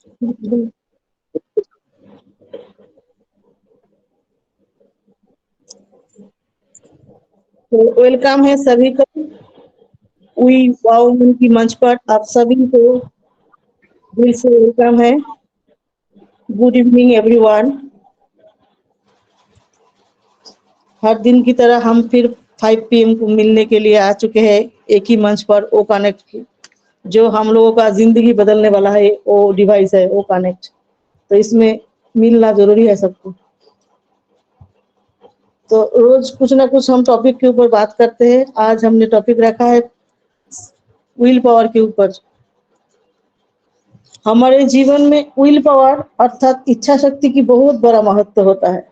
तो वेलकम है सभी को वी वाओ वुमन की मंच पर आप सभी को दिल से वेलकम है। Good evening everyone. हर दिन की तरह हम फिर 5 PM को मिलने के लिए आ चुके हैं एक ही मंच पर ओ कनेक्ट, जो हम लोगों का जिंदगी बदलने वाला है वो डिवाइस है ओ कनेक्ट। तो इसमें मिलना जरूरी है सबको। तो रोज कुछ ना कुछ हम टॉपिक के ऊपर बात करते हैं। आज हमने टॉपिक रखा है विल पावर के ऊपर। हमारे जीवन में विल पावर अर्थात इच्छा शक्ति की बहुत बड़ा महत्व होता है।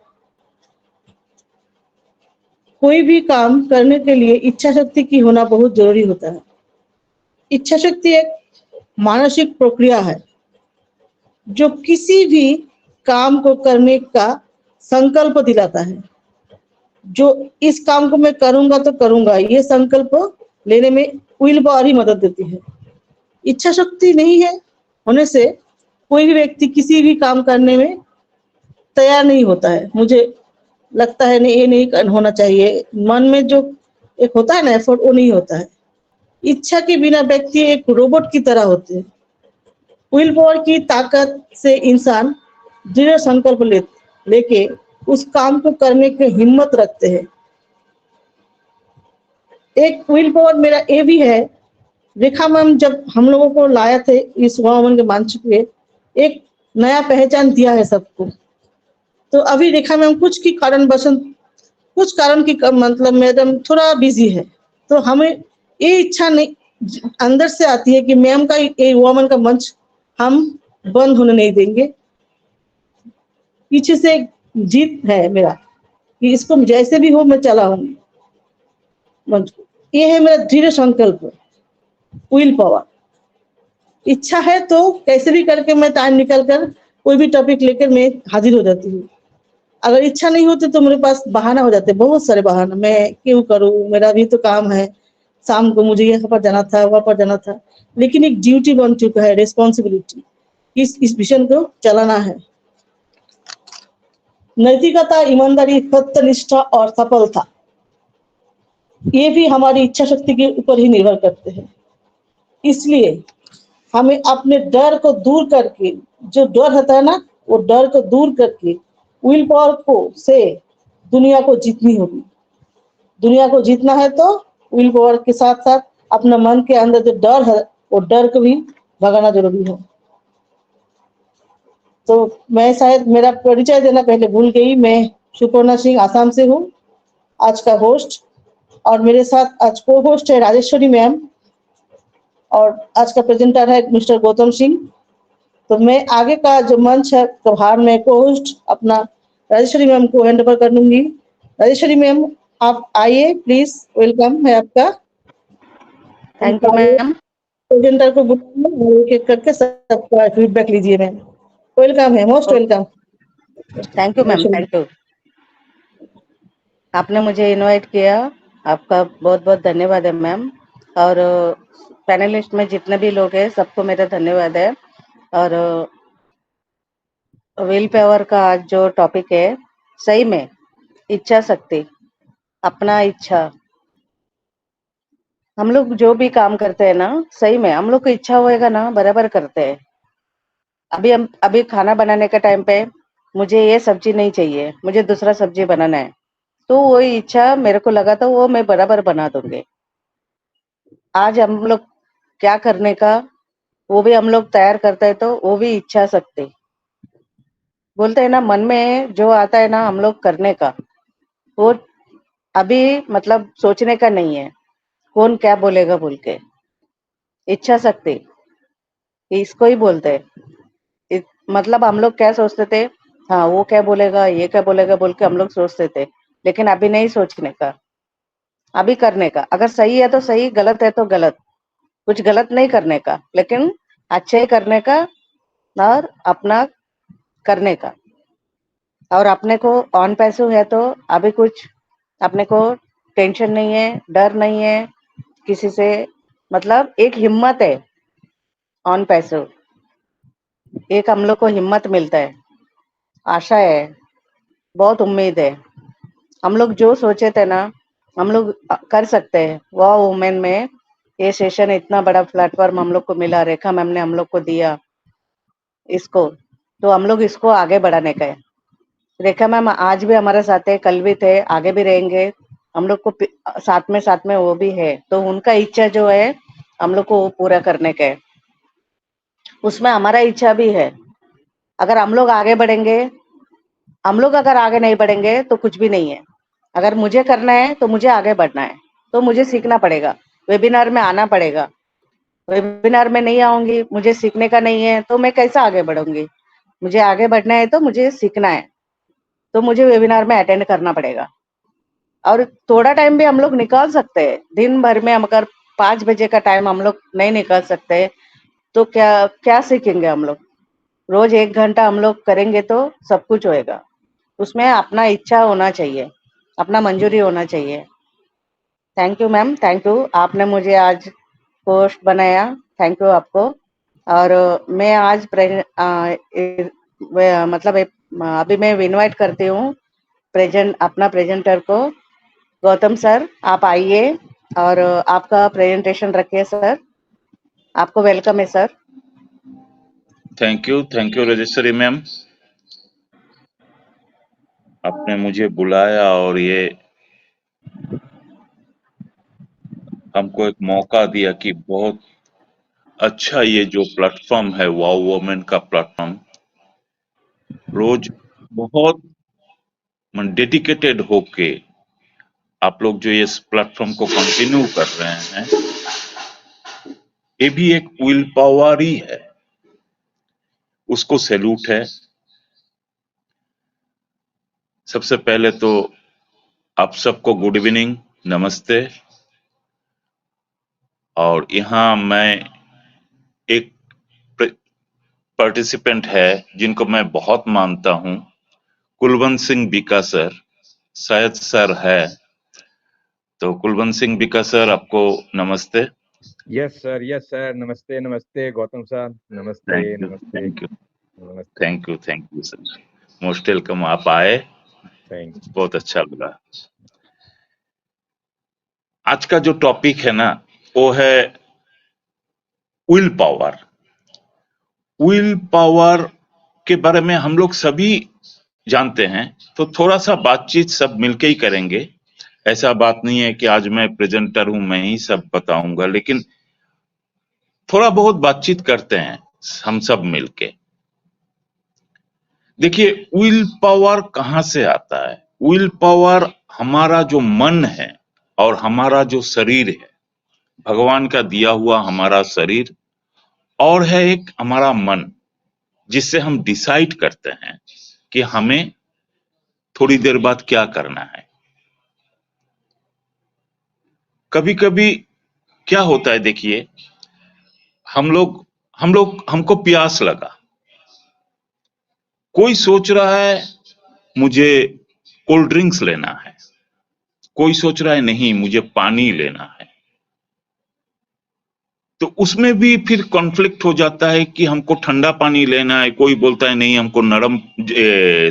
कोई भी काम करने के लिए इच्छा शक्ति की होना बहुत जरूरी होता है। इच्छा शक्ति एक मानसिक प्रक्रिया है जो किसी भी काम को करने का संकल्प दिलाता है। जो इस काम को मैं करूंगा तो करूंगा, ये संकल्प लेने में विल पावर ही मदद देती है। इच्छा शक्ति नहीं है होने से कोई भी व्यक्ति किसी भी काम करने में तैयार नहीं होता है। मुझे लगता है नहीं, ये नहीं होना चाहिए, मन में जो एक होता है ना एफर्ट, वो नहीं होता है। इच्छा के बिना व्यक्ति एक रोबोट की तरह होते हैं। विल पावर की ताकत से इंसान दृढ़ संकल्प लेके उस काम को करने की हिम्मत रखते हैं। एक विल पावर मेरा ये भी है, रेखा मैम जब हम लोगों को लाया थे इस वुमन के मंच पे, एक नया पहचान दिया है सबको। तो अभी रेखा मैम कुछ की कारण बसन कुछ कारण की मतलब मैडम थोड़ा बिजी है। तो हमें ये इच्छा नहीं अंदर से आती है कि मैम का ये वुमन का मंच हम बंद होने नहीं देंगे। पीछे से जीत है मेरा कि इसको जैसे भी हो मैं चलाऊंगी मंच को। ये है मेरा दृढ़ संकल्प, विल पावर। इच्छा है तो कैसे भी करके मैं टाइम निकाल कर कोई भी टॉपिक लेकर मैं हाजिर हो जाती हूँ। अगर इच्छा नहीं होती तो मेरे पास बहाना हो जाते, बहुत सारे बहाना। मैं क्यों करूँ, मेरा भी तो काम है, शाम को मुझे यहाँ पर जाना था, वहां पर जाना था। लेकिन एक ड्यूटी बन चुका है, रिस्पॉन्सिबिलिटी, इस मिशन को चलाना है। नैतिकता, ईमानदारी, सत्यनिष्ठा और सफलता, ये भी हमारी इच्छा शक्ति के ऊपर ही निर्भर करते हैं। इसलिए हमें अपने डर को दूर करके, जो डर होता है ना, वो डर को दूर करके विल पावर को से दुनिया को जीतनी होगी। दुनिया को जीतना है तो विल पावर के साथ साथ अपना मन के अंदर जो डर है वो डर को भी भगाना जरूरी है। तो मैं शायद मेरा परिचय देना पहले भूल गई। मैं सुपर्णा सिंह आसाम से हूँ, आज का होस्ट। और मेरे साथ आज को होस्ट है राजेश्वरी मैम और आज का प्रेजेंटर है मिस्टर गौतम सिंह। तो मैं आगे का जो मंच है प्रभार में को होस्ट अपना राजेश्वरी मैम को हैंड ओवर कर दूंगी। राजेश्वरी मैम आप आइए प्लीज, वेलकम है आपका। Thank you ma'am. प्रेजेंटर को बुलाइए और एक करके सबका फीडबैक लीजिए मैम। वेलकम है, most welcome. Thank you ma'am, thank you. आपने मुझे इनवाइट किया, आपका बहुत बहुत धन्यवाद है मैम। और पैनलिस्ट में जितने भी लोग हैं सबको मेरा धन्यवाद है। और विल पावर का आज जो टॉपिक है, सही में इच्छा शक्ति, अपना इच्छा। हम लोग जो भी काम करते हैं ना, सही में हम लोग को इच्छा होएगा ना बराबर करते हैं। अभी खाना बनाने के टाइम पे मुझे ये सब्जी नहीं चाहिए, मुझे दूसरा सब्जी बनाना है, तो वो इच्छा मेरे को लगा तो वो मैं बराबर बना दूंगी। आज हम लोग क्या करने का वो भी हम लोग तैयार करते हैं, तो वो भी इच्छा शक्ति बोलते हैं ना। मन में जो आता है ना हम लोग करने का, वो अभी मतलब सोचने का नहीं है कौन क्या बोलेगा बोल के। इच्छा शक्ति इसको ही बोलते हैं। मतलब हम लोग क्या सोचते थे, हाँ वो क्या बोलेगा ये क्या बोलेगा बोल के हम लोग सोचते थे। लेकिन अभी नहीं सोचने का, अभी करने का। अगर सही है तो सही, गलत है तो गलत। कुछ गलत नहीं करने का, लेकिन अच्छे करने का और अपना करने का। और अपने को ऑन पैसो है तो अभी कुछ अपने को टेंशन नहीं है, डर नहीं है किसी से। मतलब एक हिम्मत है ऑन पैसो। एक हम लोग को हिम्मत मिलता है, आशा है, बहुत उम्मीद है। हम लोग जो सोचे थे ना, हम लोग कर सकते हैं। वाह वुमेन में ये सेशन इतना बड़ा प्लेटफॉर्म हम लोग को मिला, रेखा मैम ने हम लोग को दिया इसको, तो हम लोग इसको आगे बढ़ाने का है। रेखा मैम आज भी हमारे साथ है, कल भी थे, आगे भी रहेंगे। हम लोग को साथ में वो भी है, तो उनका इच्छा जो है हम लोग को वो पूरा करने का है। उसमें हमारा इच्छा भी है। अगर हम लोग आगे बढ़ेंगे, हम लोग अगर आगे नहीं बढ़ेंगे तो कुछ भी नहीं है। अगर मुझे करना है तो मुझे आगे बढ़ना है, तो मुझे सीखना पड़ेगा, वेबिनार में आना पड़ेगा। वेबिनार में नहीं आऊंगी, मुझे सीखने का नहीं है, तो मैं कैसे आगे बढ़ूंगी? मुझे आगे बढ़ना है तो मुझे सीखना है, तो मुझे वेबिनार में अटेंड करना पड़ेगा। और थोड़ा टाइम भी हम लोग निकाल सकते हैं। दिन भर में हम अगर 5 बजे का टाइम हम लोग नहीं निकाल सकते तो क्या क्या सीखेंगे हम लोग? रोज 1 घंटा हम लोग करेंगे तो सब कुछ होएगा। उसमें अपना इच्छा होना चाहिए, अपना मंजूरी होना चाहिए। Thank you ma'am, thank you, आपने मुझे आज होस्ट बनाया, थैंक यू आपको। और मैं आज मतलब अभी मैं इनवाइट करती हूँ अपना प्रेजेंटर को। गौतम सर आप आइए और आपका प्रेजेंटेशन रखिए सर, आपको वेलकम है sir. Thank you Rajeshwari ma'am, आपने मुझे बुलाया और ये हमको एक मौका दिया कि बहुत अच्छा ये जो प्लेटफॉर्म है वाओ वुमेन का प्लेटफॉर्म, रोज बहुत डेडिकेटेड होके आप लोग जो इस प्लेटफॉर्म को कंटिन्यू कर रहे हैं, ये भी एक विल पावर ही है, उसको सैल्यूट है। सबसे पहले तो आप सबको गुड इवनिंग, नमस्ते। और यहाँ मैं एक पार्टिसिपेंट है जिनको मैं बहुत मानता हूँ, कुलवंत सिंह बीका सर, शायद सर है, तो कुलवंत सिंह बीका सर आपको नमस्ते। यस सर, नमस्ते नमस्ते गौतम सर, नमस्ते नमस्ते नमस्ते। Thank you sir, most welcome, आप आए, थैंक बहुत अच्छा लगा। आज का जो टॉपिक है ना वो है विल पावर। विल पावर के बारे में हम लोग सभी जानते हैं, तो थोड़ा सा बातचीत सब मिलके ही करेंगे। ऐसा बात नहीं है कि आज मैं प्रेजेंटर हूं, मैं ही सब बताऊंगा, लेकिन थोड़ा बहुत बातचीत करते हैं हम सब मिलके। देखिए, विल पावर कहां से आता है? विल पावर हमारा जो मन है और हमारा जो शरीर है, भगवान का दिया हुआ हमारा शरीर, और है एक हमारा मन, जिससे हम डिसाइड करते हैं कि हमें थोड़ी देर बाद क्या करना है। कभी कभी क्या होता है, देखिए, हमको प्यास लगा, कोई सोच रहा है मुझे कोल्ड ड्रिंक्स लेना है, कोई सोच रहा है नहीं मुझे पानी लेना है, तो उसमें भी फिर कॉन्फ्लिक्ट हो जाता है कि हमको ठंडा पानी लेना है, कोई बोलता है नहीं हमको नरम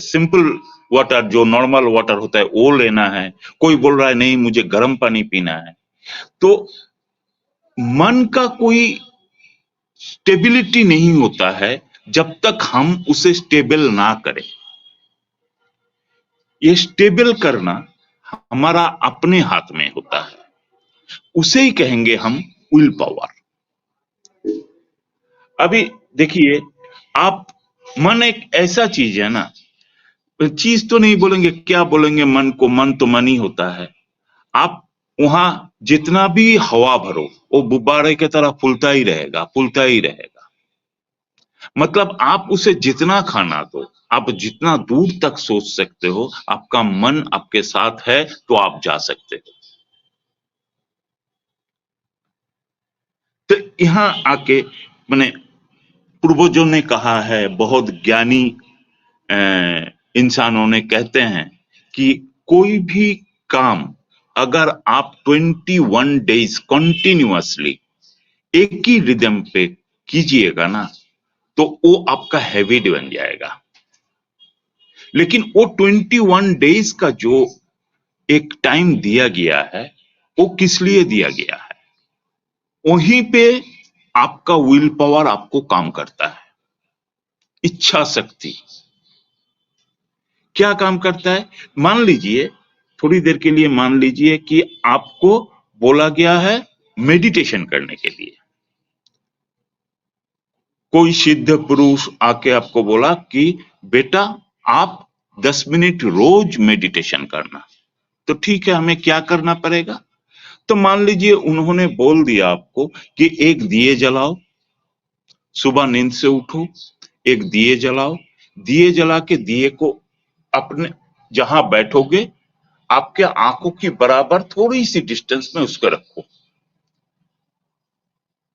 सिंपल वाटर, जो नॉर्मल वाटर होता है वो लेना है, कोई बोल रहा है नहीं मुझे गर्म पानी पीना है। तो मन का कोई स्टेबिलिटी नहीं होता है जब तक हम उसे स्टेबल ना करें। ये स्टेबल करना हमारा अपने हाथ में होता है, उसे ही कहेंगे हम विल पावर। अभी देखिए, आप, मन एक ऐसा चीज है ना, चीज तो नहीं बोलेंगे, क्या बोलेंगे मन को, मन तो मन ही होता है। आप वहां जितना भी हवा भरो वो गुब्बारे की तरह फूलता ही रहेगा, फूलता ही रहेगा। मतलब आप उसे जितना खाना दो, आप जितना दूर तक सोच सकते हो, आपका मन आपके साथ है तो आप जा सकते हो। तो यहां आके मैंने, पूर्वजों ने कहा है, बहुत ज्ञानी इंसानों ने कहते हैं कि कोई भी काम अगर आप 21 डेज कंटिन्यूअसली एक ही रिदम पे कीजिएगा ना, तो वो आपका हैबिट बन जाएगा। लेकिन वो 21 डेज का जो एक टाइम दिया गया है, वो किस लिए दिया गया है? वहीं पे आपका विल पावर आपको काम करता है। इच्छा शक्ति क्या काम करता है? मान लीजिए, थोड़ी देर के लिए मान लीजिए कि आपको बोला गया है मेडिटेशन करने के लिए। कोई सिद्ध पुरुष आके आपको बोला कि बेटा आप 10 मिनट रोज मेडिटेशन करना। तो ठीक है, हमें क्या करना पड़ेगा? तो मान लीजिए उन्होंने बोल दिया आपको कि एक दिए जलाओ, सुबह नींद से उठो, एक दिए जलाओ, दिए जला के दिए को अपने जहां बैठोगे आपके आंखों की बराबर थोड़ी सी डिस्टेंस में उसको रखो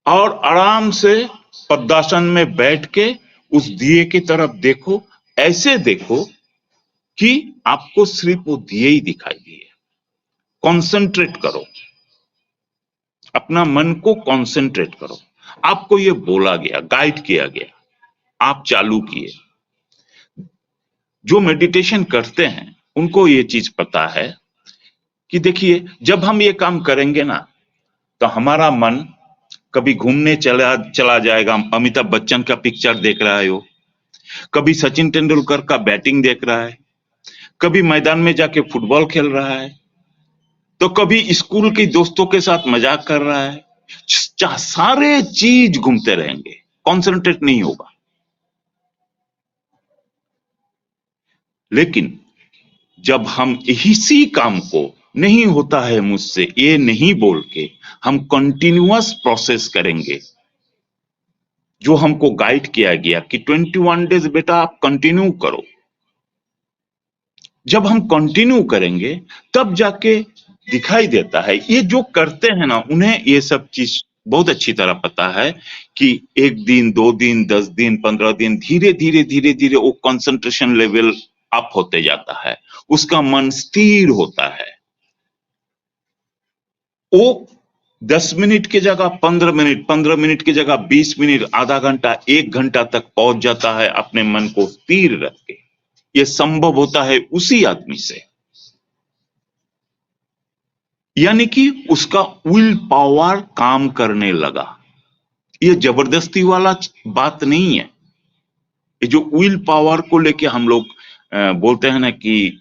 और आराम से पद्मासन में बैठ के उस दिए की तरफ देखो। ऐसे देखो कि आपको सिर्फ वो दिए ही दिखाई दिए। कॉन्सेंट्रेट करो, अपना मन को कॉन्सेंट्रेट करो। आपको ये बोला गया, गाइड किया गया, आप चालू किए। जो मेडिटेशन करते हैं उनको ये चीज पता है कि देखिए, जब हम ये काम करेंगे ना तो हमारा मन कभी घूमने चला जाएगा, अमिताभ बच्चन का पिक्चर देख रहा है वो, कभी सचिन तेंदुलकर का बैटिंग देख रहा है, कभी मैदान में जाके फुटबॉल खेल रहा है, तो कभी स्कूल के दोस्तों के साथ मजाक कर रहा है। सारे चीज घूमते रहेंगे, कॉन्सेंट्रेट नहीं होगा। लेकिन जब हम इसी काम को नहीं होता है मुझसे ये नहीं बोल के हम कंटिन्यूअस प्रोसेस करेंगे, जो हमको गाइड किया गया कि 21 डेज बेटा आप कंटिन्यू करो। जब हम कंटिन्यू करेंगे तब जाके दिखाई देता है। ये जो करते हैं ना, उन्हें ये सब चीज बहुत अच्छी तरह पता है कि 1 दिन 2 दिन 10 दिन 15 दिन धीरे धीरे धीरे धीरे वो कंसंट्रेशन लेवल अप होते जाता है, उसका मन स्थिर होता है। वो 10 मिनट की जगह 15 मिनट, 15 मिनट की जगह 20 मिनट, आधा घंटा, 1 घंटा तक पहुंच जाता है अपने मन को स्थिर रख के। यह संभव होता है उसी आदमी से, यानी कि उसका विल पावर काम करने लगा। यह जबरदस्ती वाला बात नहीं है। ये जो विल पावर को लेके हम लोग बोलते हैं ना कि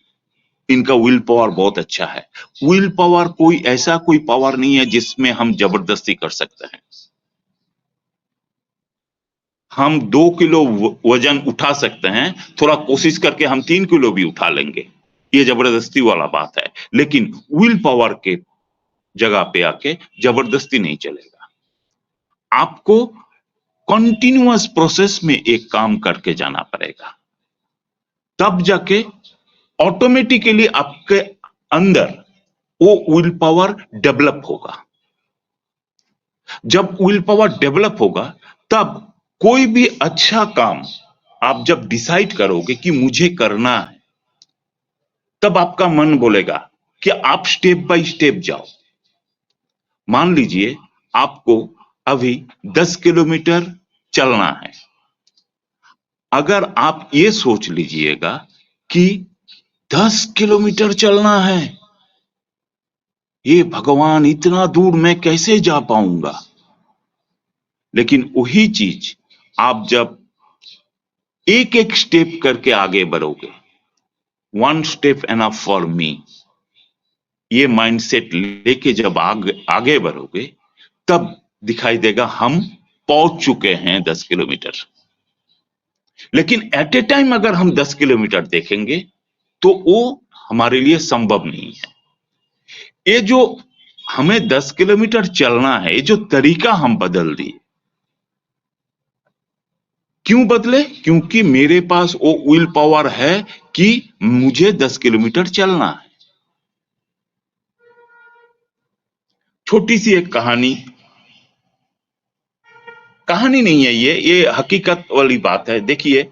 इनका विल पावर बहुत अच्छा है। विल पावर कोई पावर नहीं है जिसमें हम जबरदस्ती कर सकते हैं। हम 2 किलो वजन उठा सकते हैं, थोड़ा कोशिश करके हम 3 किलो भी उठा लेंगे, ये जबरदस्ती वाला बात है। लेकिन विल पावर के जगह पे आके जबरदस्ती नहीं चलेगा। आपको कंटिन्यूअस प्रोसेस में एक काम करके जाना पड़ेगा, तब जाके ऑटोमेटिकली आपके अंदर वो विल पावर डेवलप होगा। जब विल पावर डेवलप होगा तब कोई भी अच्छा काम आप जब डिसाइड करोगे कि मुझे करना है, तब आपका मन बोलेगा कि आप स्टेप बाय स्टेप जाओ। मान लीजिए आपको अभी 10 किलोमीटर चलना है। अगर आप ये सोच लीजिएगा कि 10 किलोमीटर चलना है, ये भगवान इतना दूर मैं कैसे जा पाऊंगा। लेकिन वही चीज आप जब एक एक स्टेप करके आगे बढ़ोगे, 1 स्टेप एनफ फॉर मी, ये माइंडसेट लेके जब आगे बढ़ोगे, तब दिखाई देगा हम पहुंच चुके हैं 10 किलोमीटर। लेकिन एट ए टाइम अगर हम 10 किलोमीटर देखेंगे तो वो हमारे लिए संभव नहीं है। ये जो हमें 10 किलोमीटर चलना है, ये जो तरीका हम बदल दिए। क्यों बदले? क्योंकि मेरे पास वो विल पावर है कि मुझे 10 किलोमीटर चलना है। छोटी सी एक कहानी नहीं है, ये हकीकत वाली बात है। देखिए,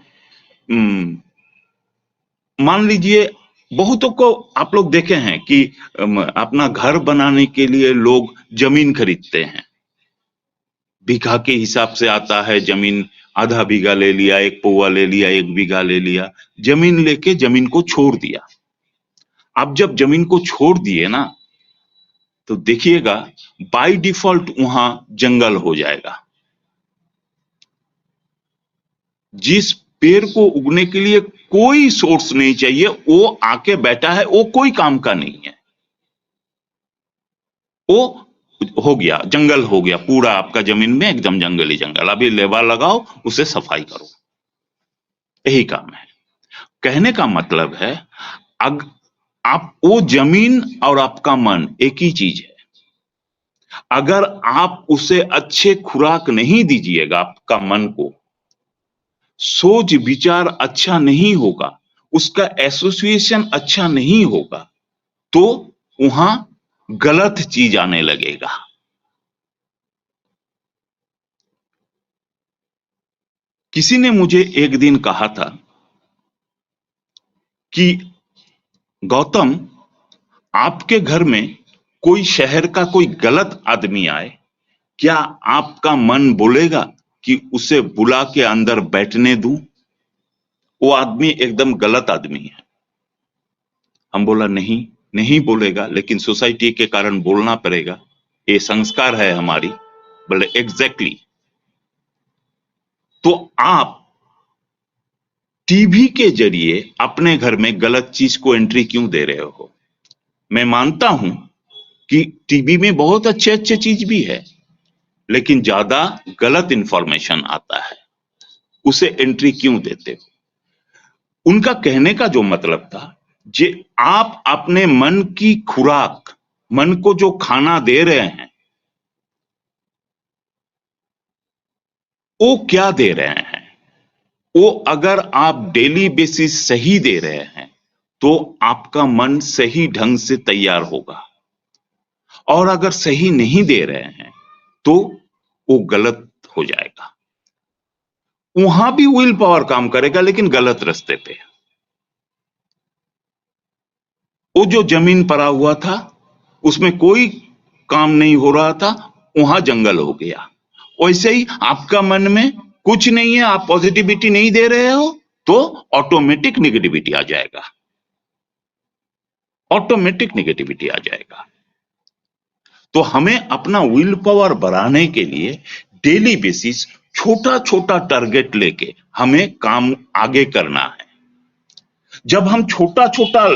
मान लीजिए बहुतों को आप लोग देखे हैं कि अपना घर बनाने के लिए लोग जमीन खरीदते हैं, बीघा के हिसाब से आता है, जमीन आधा बीघा ले लिया, 1 पौआ ले लिया, 1 बीघा ले लिया, जमीन लेके जमीन को छोड़ दिया। अब जब जमीन को छोड़ दिए ना, तो देखिएगा बाय डिफॉल्ट वहां जंगल हो जाएगा। जिस पेड़ को उगने के लिए कोई सोर्स नहीं चाहिए, वो आके बैठा है, वो कोई काम का नहीं है, वो हो गया, जंगल हो गया पूरा आपका जमीन में, एकदम जंगली जंगल। अभी लेवा लगाओ, उसे सफाई करो, यही काम है। कहने का मतलब है आप वो जमीन और आपका मन एक ही चीज है। अगर आप उसे अच्छे खुराक नहीं दीजिएगा, आपका मन को सोच विचार अच्छा नहीं होगा, उसका एसोसिएशन अच्छा नहीं होगा, तो वहां गलत चीज आने लगेगा। किसी ने मुझे एक दिन कहा था कि गौतम, आपके घर में कोई शहर का कोई गलत आदमी आए, क्या आपका मन बोलेगा कि उसे बुला के अंदर बैठने दूं? वो आदमी एकदम गलत आदमी है। हम बोला नहीं बोलेगा, लेकिन सोसाइटी के कारण बोलना पड़ेगा, ये संस्कार है हमारी। बोले एग्जैक्टली। तो आप टीवी के जरिए अपने घर में गलत चीज को एंट्री क्यों दे रहे हो? मैं मानता हूं कि टीवी में बहुत अच्छे अच्छे चीज भी है, लेकिन ज्यादा गलत इंफॉर्मेशन आता है, उसे एंट्री क्यों देते हो? उनका कहने का जो मतलब था, जे आप अपने मन की खुराक, मन को जो खाना दे रहे हैं, वो क्या दे रहे हैं? वो अगर आप डेली बेसिस सही दे रहे हैं, तो आपका मन सही ढंग से तैयार होगा, और अगर सही नहीं दे रहे हैं तो वो गलत हो जाएगा। वहां भी विल पावर काम करेगा, लेकिन गलत रास्ते पे। वो जो जमीन पड़ा हुआ था, उसमें कोई काम नहीं हो रहा था, वहां जंगल हो गया। वैसे ही आपका मन में कुछ नहीं है, आप पॉजिटिविटी नहीं दे रहे हो, तो ऑटोमेटिक नेगेटिविटी आ जाएगा, ऑटोमेटिक नेगेटिविटी आ जाएगा। तो हमें अपना विल पावर बढ़ाने के लिए डेली बेसिस छोटा छोटा टारगेट लेके हमें काम आगे करना है। जब हम छोटा छोटा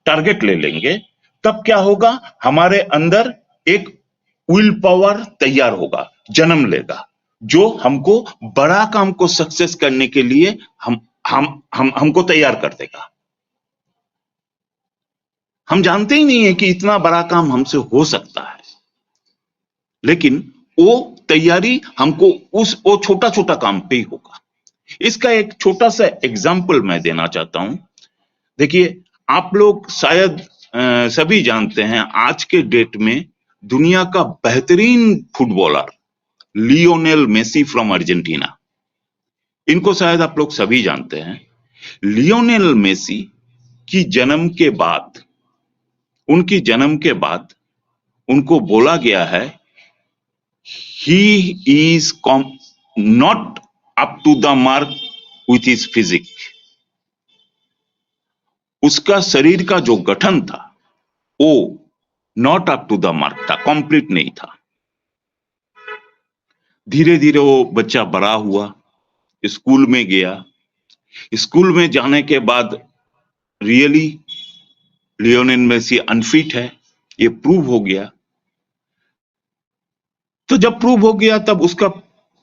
टारगेट ले लेंगे, तब क्या होगा, हमारे अंदर एक विल पावर तैयार होगा, जन्म लेगा, जो हमको बड़ा काम को सक्सेस करने के लिए हमको तैयार कर देगा। हम जानते ही नहीं है कि इतना बड़ा काम हमसे हो सकता है, लेकिन वो तैयारी हमको वो छोटा छोटा काम पे ही होगा। इसका एक छोटा सा एग्जाम्पल मैं देना चाहता हूं। देखिए, आप लोग शायद सभी जानते हैं, आज के डेट में दुनिया का बेहतरीन footballer Lionel Messi from Argentina, इनको शायद आप लोग सभी जानते हैं। लियोनेल मेसी की जन्म के बाद, उनकी जन्म के बाद उनको बोला गया है, he is not up to the mark with his physique। उसका शरीर का जो गठन था, वो not up to the mark था, कंप्लीट नहीं था। धीरे धीरे वो बच्चा बड़ा हुआ, स्कूल में गया। स्कूल में जाने के बाद रियली लियोनेल मेसी अनफिट है, ये प्रूव हो गया। तो जब प्रूव हो गया, तब उसका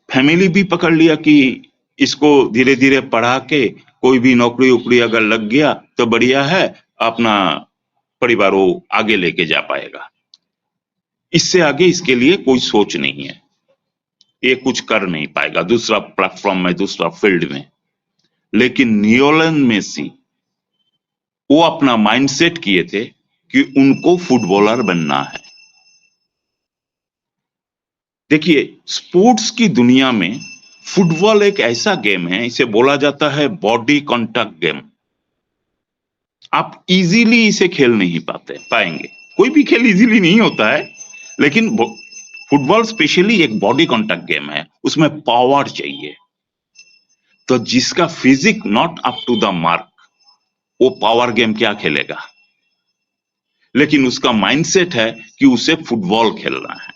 फैमिली भी पकड़ लिया कि इसको धीरे धीरे पढ़ा के कोई भी नौकरी उपरी अगर लग गया तो बढ़िया है, अपना परिवार वो आगे लेके जा पाएगा, इससे आगे इसके लिए कोई सोच नहीं है, ये कुछ कर नहीं पाएगा दूसरा प्लेटफॉर्म में, दूसरा फील्ड में। लेकिन लियोनेल मेसी वो अपना माइंडसेट किए थे कि उनको फुटबॉलर बनना है। देखिए, स्पोर्ट्स की दुनिया में फुटबॉल एक ऐसा गेम है, इसे बोला जाता है बॉडी कॉन्टैक्ट गेम। आप इजीली इसे खेल नहीं पाएंगे। कोई भी खेल इजीली नहीं होता है, लेकिन फुटबॉल स्पेशली एक बॉडी कांटेक्ट गेम है, उसमें पावर चाहिए। तो जिसका physique not up to the mark, वो पावर गेम क्या खेलेगा? लेकिन उसका माइंडसेट है कि उसे फुटबॉल खेलना है।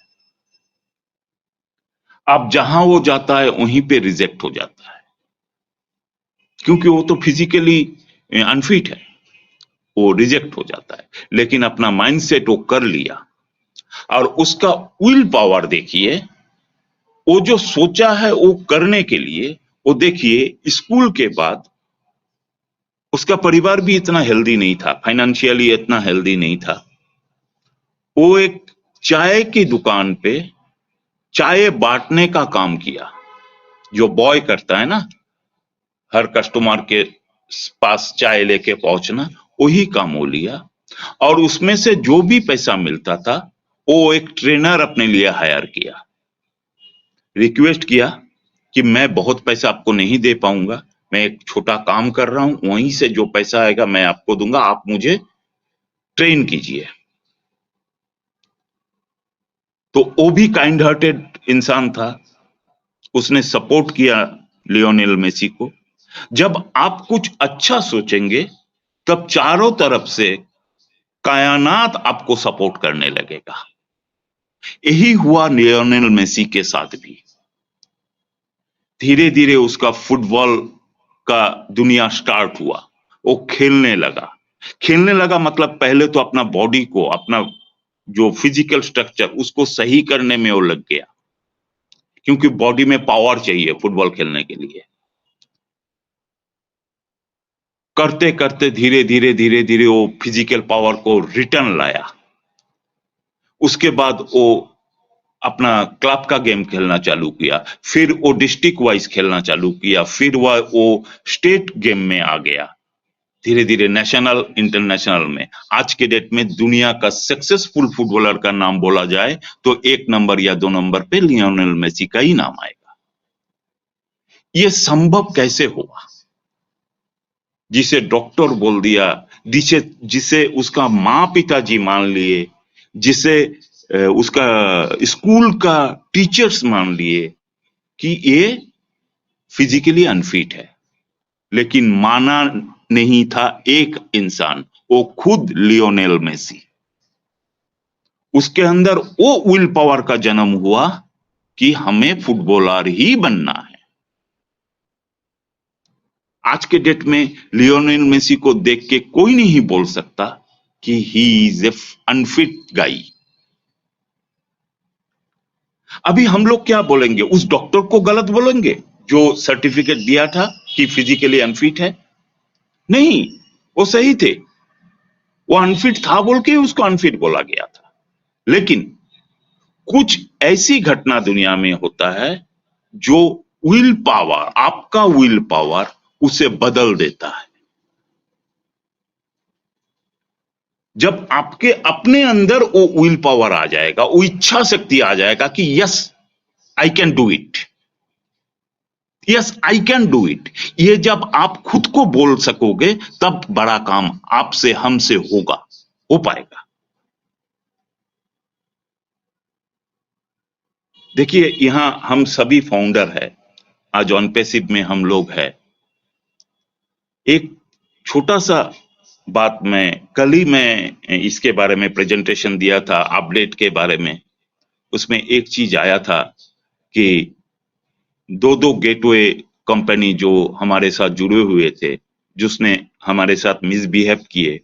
अब जहां वो जाता है वहीं पे रिजेक्ट हो जाता है, क्योंकि वो तो फिजिकली अनफिट है, वो रिजेक्ट हो जाता है। लेकिन अपना माइंडसेट वो कर लिया, और उसका विल पावर देखिए, वो जो सोचा है वो करने के लिए, वो देखिए स्कूल के बाद उसका परिवार भी इतना हेल्दी नहीं था, फाइनेंशियली इतना हेल्दी नहीं था। वो एक चाय की दुकान पे चाय बांटने का काम किया, जो बॉय करता है ना, हर कस्टमर के पास चाय लेके पहुंचना, वही काम वो लिया। और उसमें से जो भी पैसा मिलता था, वो एक ट्रेनर अपने लिए हायर किया। रिक्वेस्ट किया कि मैं बहुत पैसा आपको नहीं दे पाऊंगा, मैं एक छोटा काम कर रहा हूं, वहीं से जो पैसा आएगा मैं आपको दूंगा, आप मुझे ट्रेन कीजिए। तो वो भी काइंड हार्टेड इंसान था, उसने सपोर्ट किया लियोनेल मेसी को। जब आप कुछ अच्छा सोचेंगे, तब चारों तरफ से कायनात आपको सपोर्ट करने लगेगा। यही हुआ लियोनेल मेसी के साथ भी। धीरे धीरे उसका फुटबॉल का दुनिया स्टार्ट हुआ, वो खेलने लगा मतलब पहले तो अपना बॉडी को, अपना जो फिजिकल स्ट्रक्चर, उसको सही करने में वो लग गया, क्योंकि बॉडी में पावर चाहिए फुटबॉल खेलने के लिए। करते करते धीरे धीरे वो फिजिकल पावर को रिटर्न लाया। उसके बाद वो अपना क्लब का गेम खेलना चालू किया, फिर वो डिस्ट्रिक्ट वाइज खेलना चालू किया, फिर वो स्टेट गेम में आ गया, धीरे धीरे नेशनल, इंटरनेशनल में। आज के डेट में दुनिया का सक्सेसफुल फुटबॉलर का नाम बोला जाए तो 1 नंबर या 2 नंबर पे लियोनेल मेसी का ही नाम आएगा। ये संभव कैसे हुआ? जिसे डॉक्टर बोल दिया, जिसे उसका माँ पिताजी मान लिए, जिसे उसका स्कूल का टीचर्स मान लिए कि ये फिजिकली अनफिट है, लेकिन माना नहीं था एक इंसान, वो खुद लियोनेल मेसी। उसके अंदर वो विल पावर का जन्म हुआ कि हमें फुटबॉलर ही बनना है। आज के डेट में लियोनेल मेसी को देख के कोई नहीं बोल सकता कि ही इज ए अनफिट गाई। अभी हम लोग क्या बोलेंगे? उस डॉक्टर को गलत बोलेंगे जो सर्टिफिकेट दिया था कि फिजिकली अनफिट है? नहीं, वो सही थे, वो अनफिट था बोल के उसको अनफिट बोला गया था। लेकिन कुछ ऐसी घटना दुनिया में होता है जो विल पावर, आपका विल पावर उसे बदल देता है। जब आपके अपने अंदर वो विल पावर आ जाएगा, वो इच्छा शक्ति आ जाएगा कि yes I can do it, yes I can do it, ये जब आप खुद को बोल सकोगे, तब बड़ा काम आपसे, हमसे होगा, हो पाएगा। देखिए, यहां हम सभी फाउंडर है, आज ऑन पैसिव में हम लोग हैं। एक छोटा सा बात, कल ही मैं इसके बारे में प्रेजेंटेशन दिया था, अपडेट के बारे में। उसमें एक चीज आया था कि दो गेटवे कंपनी जो हमारे साथ जुड़े हुए थे, जिसने हमारे साथ मिसबिहेव किए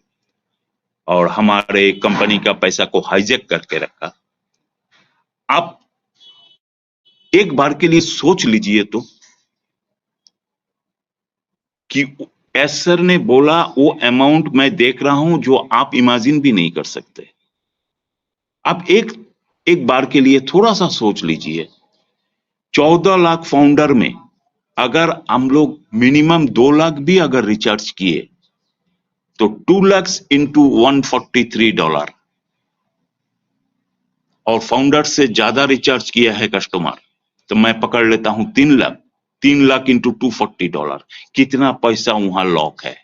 और हमारे कंपनी का पैसा को हाईजैक करके रखा। आप एक बार के लिए सोच लीजिए तो कि एस सर ने बोला वो अमाउंट मैं देख रहा हूं जो आप इमेजिन भी नहीं कर सकते। आप एक बार के लिए थोड़ा सा सोच लीजिए, 14 लाख फाउंडर में अगर हम लोग मिनिमम 2 लाख भी अगर रिचार्ज किए तो 2 लाख इंटू $143, और फाउंडर से ज्यादा रिचार्ज किया है कस्टमर तो मैं पकड़ लेता हूं 3 लाख इंटू $240, कितना पैसा वहां लॉक है,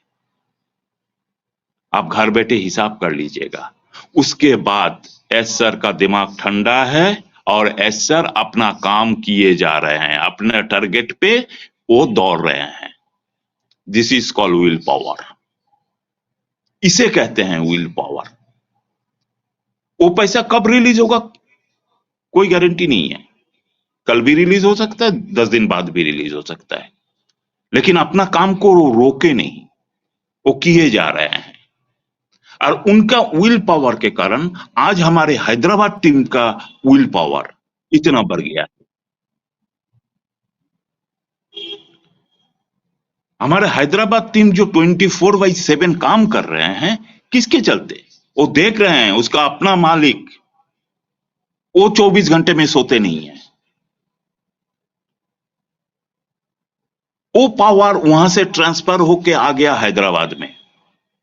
आप घर बैठे हिसाब कर लीजिएगा। उसके बाद एस सर का दिमाग ठंडा है और एस सर अपना काम किए जा रहे हैं, अपने टारगेट पे वो दौड़ रहे हैं। This is called will power. इसे कहते हैं विल पावर। वो पैसा कब रिलीज होगा कोई गारंटी नहीं है। कल भी रिलीज हो सकता है, 10 दिन बाद भी रिलीज हो सकता है, लेकिन अपना काम को रोके नहीं, वो किए जा रहे हैं। और उनका विल पावर के कारण आज हमारे हैदराबाद टीम का विल पावर इतना बढ़ गया। हमारे हैदराबाद टीम जो 24/7 काम कर रहे हैं, किसके चलते? वो देख रहे हैं उसका अपना मालिक, वो 24 घंटे में सोते नहीं है। वो पावर वहां से ट्रांसफर होके आ गया हैदराबाद में,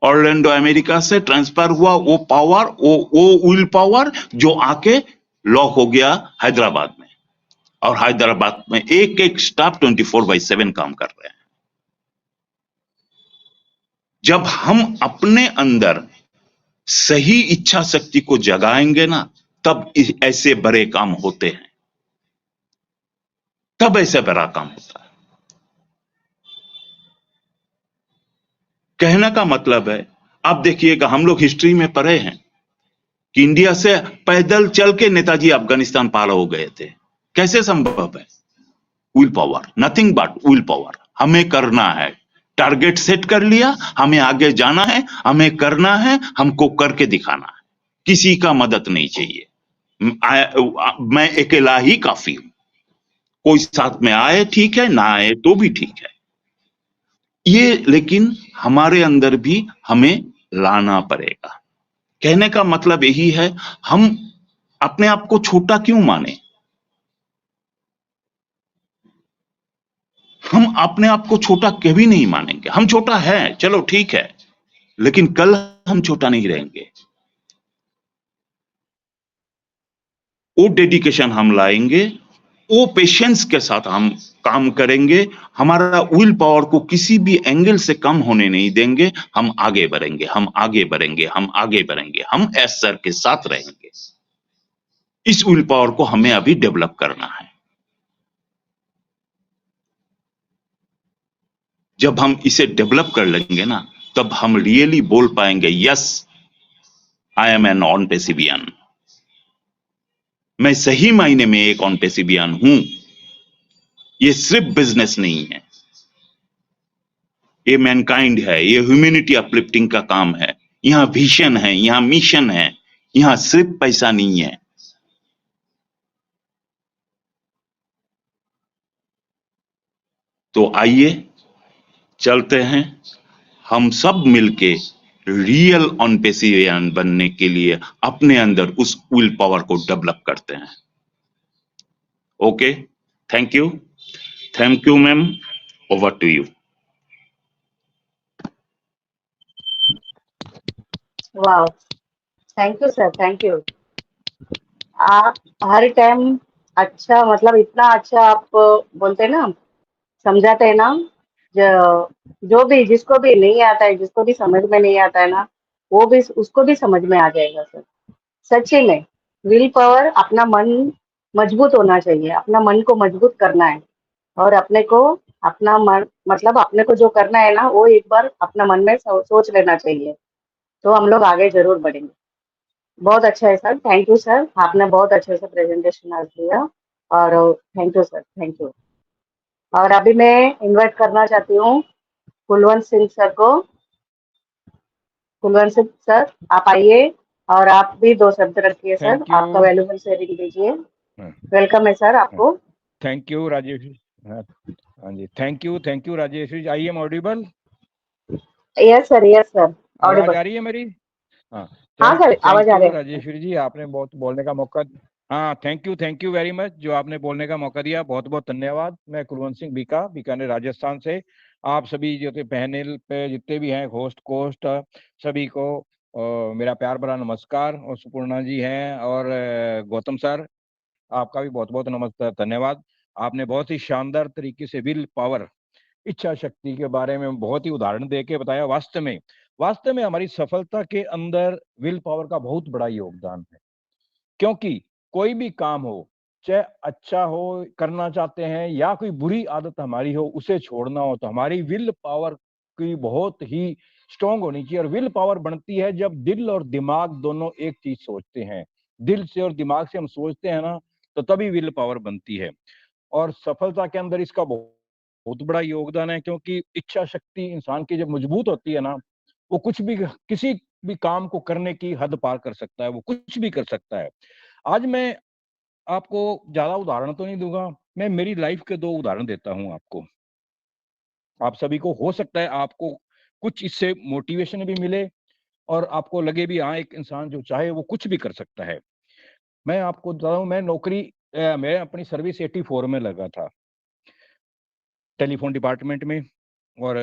ऑरलैंडो अमेरिका से ट्रांसफर हुआ वो पावर, वो विल पावर जो आके लॉक हो गया हैदराबाद में। और हैदराबाद में एक एक स्टाफ 24/7 काम कर रहे हैं। जब हम अपने अंदर सही इच्छा शक्ति को जगाएंगे ना, तब ऐसे बड़े काम होते हैं, तब ऐसे बड़ा काम होता है। कहने का मतलब है, आप देखिएगा हम लोग हिस्ट्री में पढ़े हैं कि इंडिया से पैदल चल के नेताजी अफगानिस्तान पार हो गए थे। कैसे संभव है? Will power, nothing but will power. हमें करना है, टारगेट सेट कर लिया, हमें आगे जाना है, हमें करना है, हमको करके दिखाना है। किसी का मदद नहीं चाहिए। मैं अकेला ही काफी हूं। कोई साथ में आए ठीक है, ना आए तो भी ठीक है। ये लेकिन हमारे अंदर भी हमें लाना पड़ेगा। कहने का मतलब यही है, हम अपने आप को छोटा क्यों माने? हम अपने आप को छोटा कभी नहीं मानेंगे। हम छोटा है, चलो ठीक है, लेकिन कल हम छोटा नहीं रहेंगे। वो डेडिकेशन हम लाएंगे, वो पेशेंस के साथ हम काम करेंगे, हमारा विल पावर को किसी भी एंगल से कम होने नहीं देंगे। हम आगे बढ़ेंगे, हम आगे बढ़ेंगे, हम आगे बढ़ेंगे, हम एस सर के साथ रहेंगे। इस विल पावर को हमें अभी डेवलप करना है। जब हम इसे डेवलप कर लेंगे ना, तब हम रियली बोल पाएंगे, यस आई एम एन ऑनपेसिवियन। मैं सही मायने में एक ऑनपेसिवियन हूं। ये सिर्फ बिजनेस नहीं है, ये मैनकाइंड है, ये ह्यूमैनिटी अपलिफ्टिंग का काम है। यहां विजन है, यहां मिशन है, यहां सिर्फ पैसा नहीं है। तो आइए चलते हैं, हम सब मिलके रियल ऑनपेसिवियन बनने के लिए अपने अंदर उस विल पावर को डेवलप करते हैं। Okay, thank you ma'am, over to you. वाह, thank you sir, thank you. आप हर टाइम अच्छा, मतलब इतना अच्छा आप बोलते हैं ना, समझाते हैं ना, जो भी जिसको भी नहीं आता है, जिसको भी समझ में नहीं आता है ना, वो भी उसको भी समझ में आ जाएगा सर। सच्ची में विल पावर, अपना मन मजबूत होना चाहिए, अपना मन को मजबूत करना है, और अपने को अपना मन, मतलब अपने को जो करना है ना, वो एक बार अपना मन में सोच लेना चाहिए, तो हम लोग आगे जरूर बढ़ेंगे। बहुत अच्छा है सर, थैंक यू सर, आपने बहुत अच्छे से प्रेजेंटेशन आज दिया, और thank you sir, thank you. और अभी मैं इनवाइट करना चाहती हूँ कुलवंत सिंह सर को। कुलवंत सिंह सर, आप आइए और आप भी 2 शब्द रखिए सर, थैंक यू। आपका वैल्यूबल शेयरिंग दीजिए। वेलकम है सर आपको। Thank you Rajesh. हाँ जी, thank you Rajesh ji. I am audible? Yes sir, yes sir, आवाज ऑडिबल। आ रही है मेरी? हाँ सर, आवाज आ रही है। राजेश्वरी जी, आपने बहुत बोलने का मौका, हाँ थैंक यू वेरी मच, जो आपने बोलने का मौका दिया, बहुत बहुत धन्यवाद। मैं कुलवंत सिंह बीका, बीकानेर राजस्थान से। आप सभी जो पैनल पे जितने भी हैं होस्ट कोस्ट, सभी को मेरा प्यार भरा नमस्कार। और सुपर्णा जी हैं और गौतम सर, आपका भी बहुत बहुत नमस्कार, धन्यवाद। आपने बहुत ही शानदार तरीके से विल पावर, इच्छा शक्ति के बारे में बहुत ही उदाहरण दे के बताया। वास्तव में हमारी सफलता के अंदर विल पावर का बहुत बड़ा योगदान है, क्योंकि कोई भी काम हो, चाहे अच्छा हो, करना चाहते हैं या कोई बुरी आदत हमारी हो, उसे छोड़ना हो, तो हमारी विल पावर की बहुत ही स्ट्रांग होनी चाहिए। और विल पावर बनती है जब दिल और दिमाग दोनों एक चीज सोचते हैं। दिल से और दिमाग से हम सोचते हैं ना, तो तभी विल पावर बनती है। और सफलता के अंदर इसका बहुत बड़ा योगदान है, क्योंकि इच्छा शक्ति इंसान की जब मजबूत होती है ना, वो कुछ भी, किसी भी काम को करने की हद पार कर सकता है, वो कुछ भी कर सकता है। आज मैं आपको ज्यादा उदाहरण तो नहीं दूंगा, मैं मेरी लाइफ के 2 उदाहरण देता हूं आपको। आप सभी को हो सकता है आपको कुछ इससे मोटिवेशन भी मिले और आपको लगे भी हाँ, एक इंसान जो चाहे वो कुछ भी कर सकता है। मैं आपको बता रहा हूँ, मैं अपनी सर्विस 84 में लगा था, टेलीफोन डिपार्टमेंट में। और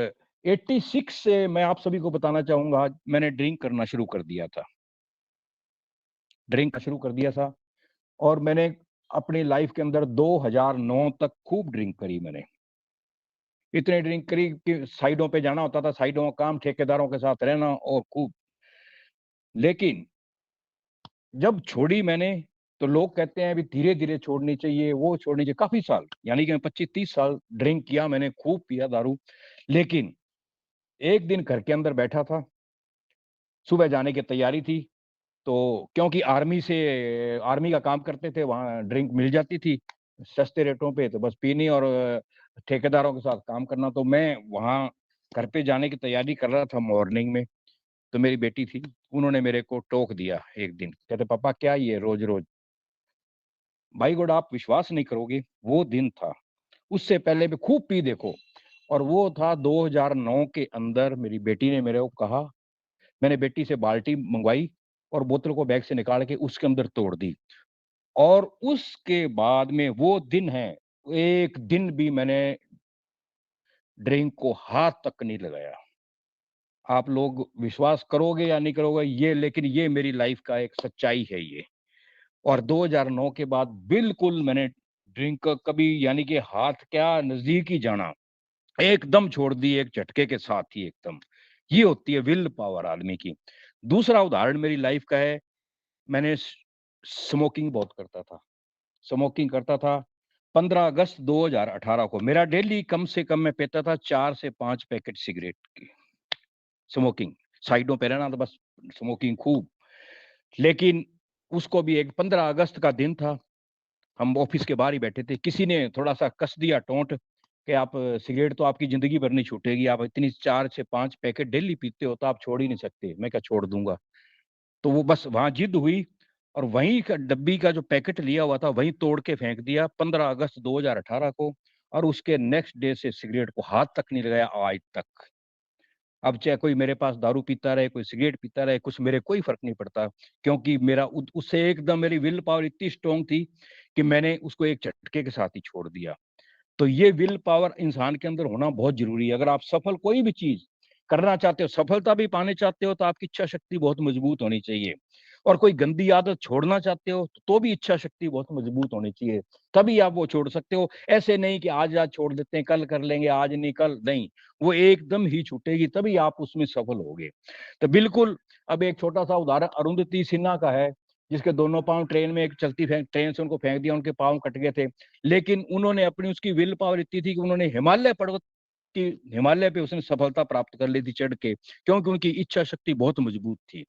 86 से मैं आप सभी को बताना चाहूंगा, मैंने ड्रिंक शुरू कर दिया था। और मैंने अपनी लाइफ के अंदर 2009 तक खूब ड्रिंक करी मैंने। इतने ड्रिंक करी कि साइडों पे जाना होता था, साइडों का काम, ठेकेदारों के साथ रहना और खूब। लेकिन जब छोड़ी मैंने, तो लोग कहते हैं अभी धीरे धीरे छोड़नी चाहिए, वो छोड़नी चाहिए। काफी साल, यानी कि 25-30 साल ड्रिंक किया मैंने, खूब पिया दारू। लेकिन एक दिन घर के अंदर बैठा था, सुबह जाने की तैयारी थी, तो क्योंकि आर्मी का काम करते थे, वहां ड्रिंक मिल जाती थी सस्ते रेटों पे, तो बस पीनी और ठेकेदारों के साथ काम करना। तो मैं वहां घर पे जाने की तैयारी कर रहा था मॉर्निंग में। तो मेरी बेटी थी, उन्होंने मेरे को टोक दिया एक दिन, कहते पापा क्या ये रोज रोज। भाई गुड, आप विश्वास नहीं करोगे, वो दिन था, उससे पहले भी खूब पी देखो। और वो था 2009 के अंदर। मेरी बेटी ने मेरे को कहा, मैंने बेटी से बाल्टी मंगवाई और बोतल को बैग से निकाल के उसके अंदर तोड़ दी। और उसके बाद में वो दिन है, एक दिन भी मैंने ड्रिंक को हाथ तक नहीं लगाया। आप लोग विश्वास करोगे या नहीं करोगे ये, लेकिन ये मेरी लाइफ का एक सच्चाई है ये। और 2009 के बाद बिल्कुल मैंने ड्रिंक कभी, यानी कि हाथ क्या, नजदीक ही जाना, एकदम छोड़ दी, एक झटके के साथ ही एकदम। ये होती है विल पावर आदमी की। दूसरा उदाहरण मेरी लाइफ का है, मैंने स्मोकिंग बहुत करता था, स्मोकिंग करता था। 15 अगस्त 2018 को मेरा डेली कम से कम मैं पीता था 4 से 5 पैकेट सिगरेट की। स्मोकिंग, साइडों पे रहना तो बस स्मोकिंग खूब। लेकिन उसको भी एक 15 अगस्त का दिन था, हम ऑफिस के बाहर ही बैठे थे, किसी ने थोड़ा सा कस दिया टोंट कि आप सिगरेट तो आपकी जिंदगी भर नहीं छूटेगी, आप इतनी 4 से 5 पैकेट डेली पीते हो तो आप छोड़ ही नहीं सकते। मैं क्या छोड़ दूंगा। तो वो बस वहां जिद हुई और वहीं का डब्बी का जो पैकेट लिया हुआ था वहीं तोड़ के फेंक दिया 15 अगस्त 2018 को। और उसके नेक्स्ट डे से सिगरेट को हाथ तक नहीं लगाया आज तक। अब चाहे कोई मेरे पास दारू पीता रहे, कोई सिगरेट पीता रहे, कुछ मेरे कोई फर्क नहीं पड़ता, क्योंकि मेरा उससे एकदम मेरी विल पावर इतनी स्ट्रांग थी कि मैंने उसको एक झटके के साथ ही छोड़ दिया। तो ये विल पावर इंसान के अंदर होना बहुत जरूरी है। अगर आप सफल कोई भी चीज करना चाहते हो, सफलता भी पाने चाहते हो, तो आपकी इच्छा शक्ति बहुत मजबूत होनी चाहिए। और कोई गंदी आदत छोड़ना चाहते हो तो भी इच्छा शक्ति बहुत मजबूत होनी चाहिए, तभी आप वो छोड़ सकते हो। ऐसे नहीं कि आज आज छोड़ देते हैं, कल कर लेंगे, आज नहीं कल नहीं, वो एकदम ही छूटेगी, तभी आप उसमें सफल होगे। तो बिल्कुल। अब एक छोटा सा उदाहरण अरुंधति सिन्हा का है, जिसके दोनों पांव ट्रेन में, एक चलती ट्रेन से उनको फेंक दिया, उनके पांव कट गए थे। लेकिन उन्होंने अपनी, उसकी विल पावर इतनी थी कि उन्होंने हिमालय पर्वत की, हिमालय पे उसने सफलता प्राप्त कर ली थी चढ़ के, क्योंकि उनकी इच्छा शक्ति बहुत मजबूत थी।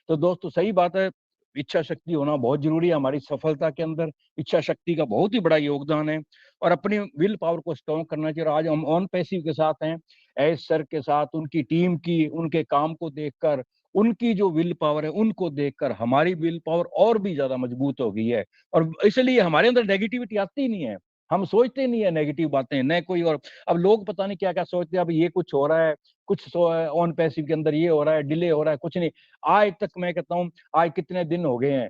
तो दोस्तों सही बात है, इच्छा शक्ति होना बहुत जरूरी है हमारी सफलता के अंदर। इच्छा शक्ति का बहुत ही बड़ा योगदान है और अपनी विल पावर को स्ट्रॉन्ग करना चाहिए। और आज हम ऑन पैसिव के साथ हैं, एस सर के साथ, उनकी टीम की, उनके काम को देखकर, उनकी जो विल पावर है उनको देखकर हमारी विल पावर और भी ज्यादा मजबूत हो गई है। और इसलिए हमारे अंदर नेगेटिविटी आती ही नहीं है, हम सोचते नहीं है नेगेटिव बातें, न कोई और। अब लोग पता नहीं क्या क्या सोचते हैं, अब ये कुछ हो रहा है, कुछ ऑन पैसिव के अंदर ये हो रहा है, डिले हो रहा है, कुछ नहीं। आज तक मैं कहता हूँ, आज कितने दिन हो गए हैं,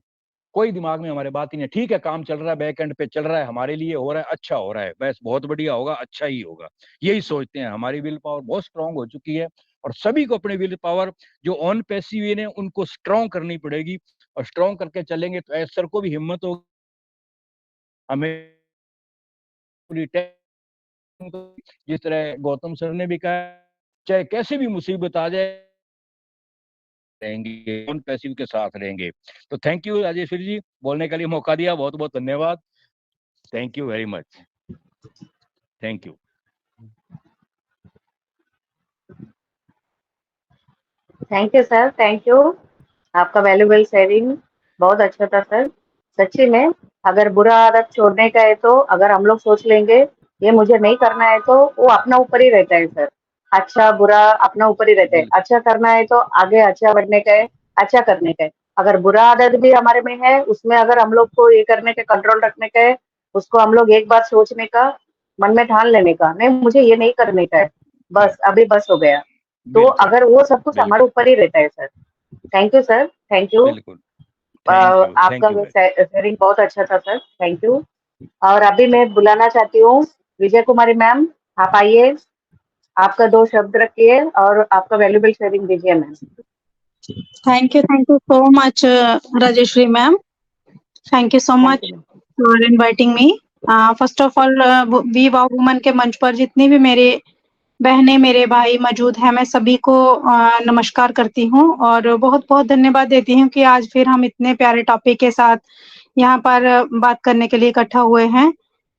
कोई दिमाग में हमारे बात ही नहीं। ठीक है, काम चल रहा है, बैक एंड पे चल रहा है, हमारे लिए हो रहा है, अच्छा हो रहा है, बस बहुत बढ़िया होगा, अच्छा ही होगा, यही सोचते हैं। हमारी विल पावर बहुत स्ट्रांग हो चुकी है और सभी को अपनी विल पावर जो ऑन पैसिव है उनको स्ट्रांग करनी पड़ेगी। और स्ट्रांग करके चलेंगे तो सर को भी हिम्मत होगी, हमें पूरी जिस तरह गौतम सर ने भी कहा, चाहे कैसी भी मुसीबत आ जाए, रहेंगे, नॉन पैसिव के साथ रहेंगे। तो थैंक यू राजेश्वरी जी, बोलने के लिए मौका दिया, बहुत बहुत धन्यवाद। Thank you very much. Thank you. Thank you sir, thank you. आपका वैल्यूबल शेयरिंग बहुत अच्छा था सर। सच्ची में अगर बुरा आदत छोड़ने का है तो अगर हम लोग सोच लेंगे ये मुझे नहीं करना है तो वो अपना ऊपर ही रहता है सर। अच्छा बुरा अपना ऊपर ही रहता है। अच्छा करना है तो आगे अच्छा बढ़ने का है, अच्छा करने का है। अगर बुरा आदत भी हमारे में है उसमें अगर हम लोग को ये करने का कंट्रोल रखने का है, उसको हम लोग एक बार सोचने का, मन में ठान लेने का, नहीं मुझे ये नहीं करने का है, बस अभी बस हो गया। तो बिल्कुल अगर वो सब कुछ हमारे बिल्कुल ऊपर ही रहता है sir. Thank you sir, thank you. बिल्कुल। थैंक आपका यू। शेयरिंग बहुत अच्छा था सर, थैंक यू। और अभी मैं बुलाना चाहती हूँ विजय कुमारी मैम, आप आइए, आपका 2 शब्द रखिए और आपका वैल्यूबल शेयरिंग दीजिए ma'am. Thank you so much, Rajeshri ma'am. Thank you so thank much you ma'am. for inviting me. First of all, we wow woman के मंच पर जितनी भी मेरे बहनें मेरे भाई मौजूद हैं, मैं सभी को नमस्कार करती हूँ और बहुत-बहुत धन्यवाद देती हूँ कि आज फिर हम इतने प्यारे टॉपिक के साथ यहाँ पर बात करने के लिए इकट्ठा हुए हैं।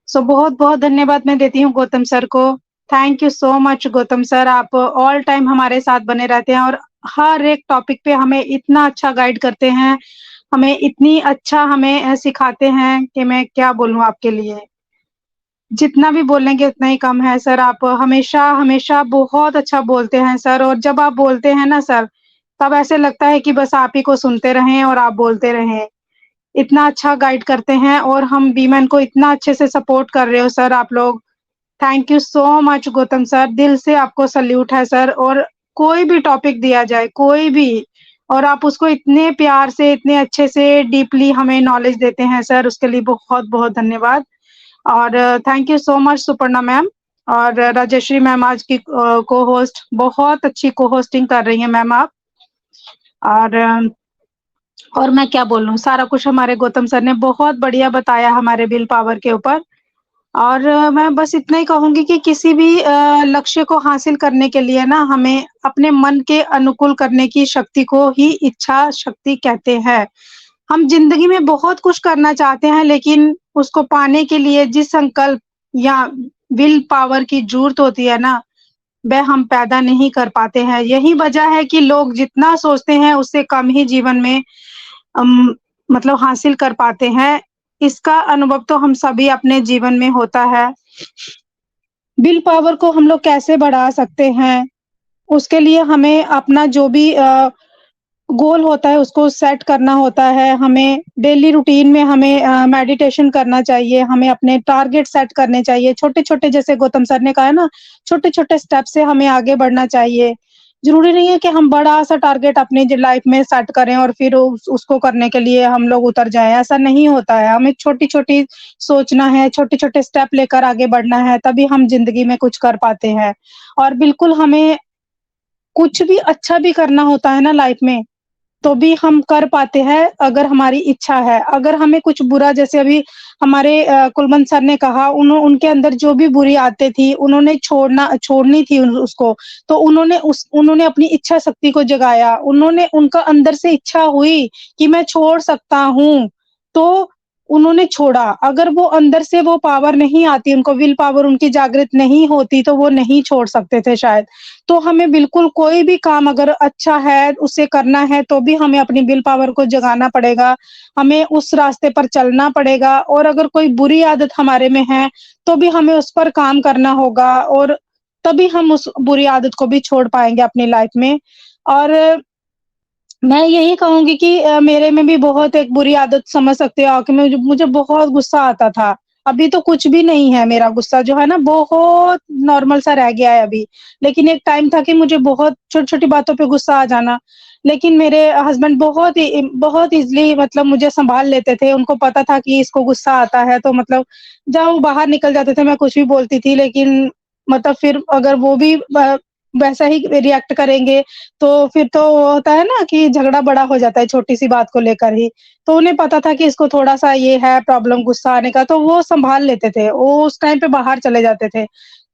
सो बहुत-बहुत धन्यवाद मैं देती हूँ गौतम सर को। Thank you so much Gautam sir, आप ऑल टाइम हमारे साथ बने रहते हैं और हर एक टॉपिक पे हमें इतना अच्छा गाइड करते हैं, हमें इतनी अच्छा हमें सिखाते हैं कि मैं क्या बोलूँ आपके लिए। जितना भी बोलेंगे उतना ही कम है सर, आप हमेशा बहुत अच्छा बोलते हैं सर और जब आप बोलते हैं ना सर, तब ऐसे लगता है कि बस आप ही को सुनते रहें और आप बोलते रहें। इतना अच्छा गाइड करते हैं और हम वीमेन को इतना अच्छे से सपोर्ट कर रहे हो सर आप लोग। Thank you so much Gautam sir, दिल से आपको सैल्यूट है सर और कोई भी टॉपिक दिया जाए, कोई भी और आप उसको इतने प्यार से, इतने अच्छे से डीपली हमें नॉलेज देते हैं सर, उसके लिए बहुत-बहुत धन्यवाद। और thank you so much Suparna ma'am और राजेश्री मैम आज की को-होस्ट, बहुत अच्छी को-होस्टिंग कर रही हैं मैम आप। और मैं क्या बोलूँ, सारा कुछ हमारे गौतम सर ने बहुत बढ़िया बताया हमारे विल पावर के ऊपर। और मैं बस इतना ही कहूँगी कि किसी भी लक्ष्य को हासिल करने के लिए ना हमें अपने मन के अनुकूल करने की शक्ति को ही इच्छा शक्ति कहते हैं। हम ज़िंदगी में बहुत कुछ करना चाहते हैं लेकिन उसको पाने के लिए जिस संकल्प या विल पावर की ज़रूरत होती है ना, वह हम पैदा नहीं कर पाते हैं। यही वजह है कि लोग जितना सोचते हैं उससे कम ही जीवन में मतलब हासिल कर पाते हैं। इसका अनुभव तो हम सभी अपने जीवन में होता है। विल पावर को हम लोग कैसे बढ़ा सकते हैं? उसके लिए हमें अपना जो भी गोल होता है उसको सेट करना होता है। हमें डेली रूटीन में हमें मेडिटेशन करना चाहिए, हमें अपने टारगेट सेट करने चाहिए। छोटे-छोटे जैसे गौतम सर ने कहा है ना, छोटे-छोटे स्टेप से हमें आगे बढ़ना चाहिए। ज़रूरी नहीं है कि हम बड़ा-सा टारगेट अपनी लाइफ में सेट करें और फिर उसको करने के लिए हम लोग उतर जाएँ, ऐसा नहीं होता है। हमें छोटी-छोटी सोचना है, छोटे-छोटे स्टेप लेकर आगे बढ़ना है, तभी हम ज़िंदगी में कुछ कर पाते हैं। और बिल्कुल हमें कुछ भी अच्छा भी करना होता है ना लाइफ में, तो भी हम कर पाते हैं अगर हमारी इच्छा है। अगर हमें कुछ बुरा जैसे अभी हमारे कुलवंत सर ने कहा उनके अंदर जो भी बुरी आदतें थी उन्होंने छोड़नी थी उसको, तो उन्होंने अपनी इच्छा शक्ति को जगाया। उनका अंदर से इच्छा हुई कि मैं छोड़ सकता हूँ, तो उन्होंने छोड़ा। अगर वो अंदर से वो पावर नहीं आती, उनको विल पावर उनकी जागृत नहीं होती, तो वो नहीं छोड़ सकते थे शायद। तो हमें बिल्कुल कोई भी काम अगर अच्छा है, उसे करना है, तो भी हमें अपनी विल पावर को जगाना पड़ेगा, हमें उस रास्ते पर चलना पड़ेगा और अगर कोई बुरी आदत हमारे में है, तो भी हमें उस पर काम करना होगा और तभी हम उस बुरी आदत को भी छोड़ पाएँगे अपनी लाइफ में। और मैं यही कहूँगी कि मेरे में भी बहुत एक बुरी आदत समझ सकते हो आप कि मुझे बहुत गुस्सा आता था। अभी तो कुछ भी नहीं है मेरा गुस्सा जो है ना बहुत नॉर्मल सा रह गया है अभी। लेकिन एक टाइम था कि मुझे बहुत छोटी-छोटी बातों पे गुस्सा आ जाना। लेकिन मेरे हस्बैंड बहुत ईज़िली मतलब मुझे सँभाल लेते थे। उनको पता था कि इसको गुस्सा आता है तो मतलब जब वो बाहर निकल जाते थे मैं कुछ भी बोलती थी लेकिन मतलब फिर अगर वो भी वैसा ही रिएक्ट करेंगे तो फिर तो वो होता है ना कि झगड़ा बड़ा हो जाता है छोटी-सी बात को लेकर ही। तो उन्हें पता था कि इसको थोड़ा-सा ये है प्रॉब्लम गुस्सा आने का, तो वो सँभाल लेते थे। वो उस टाइम पे बाहर चले जाते थे।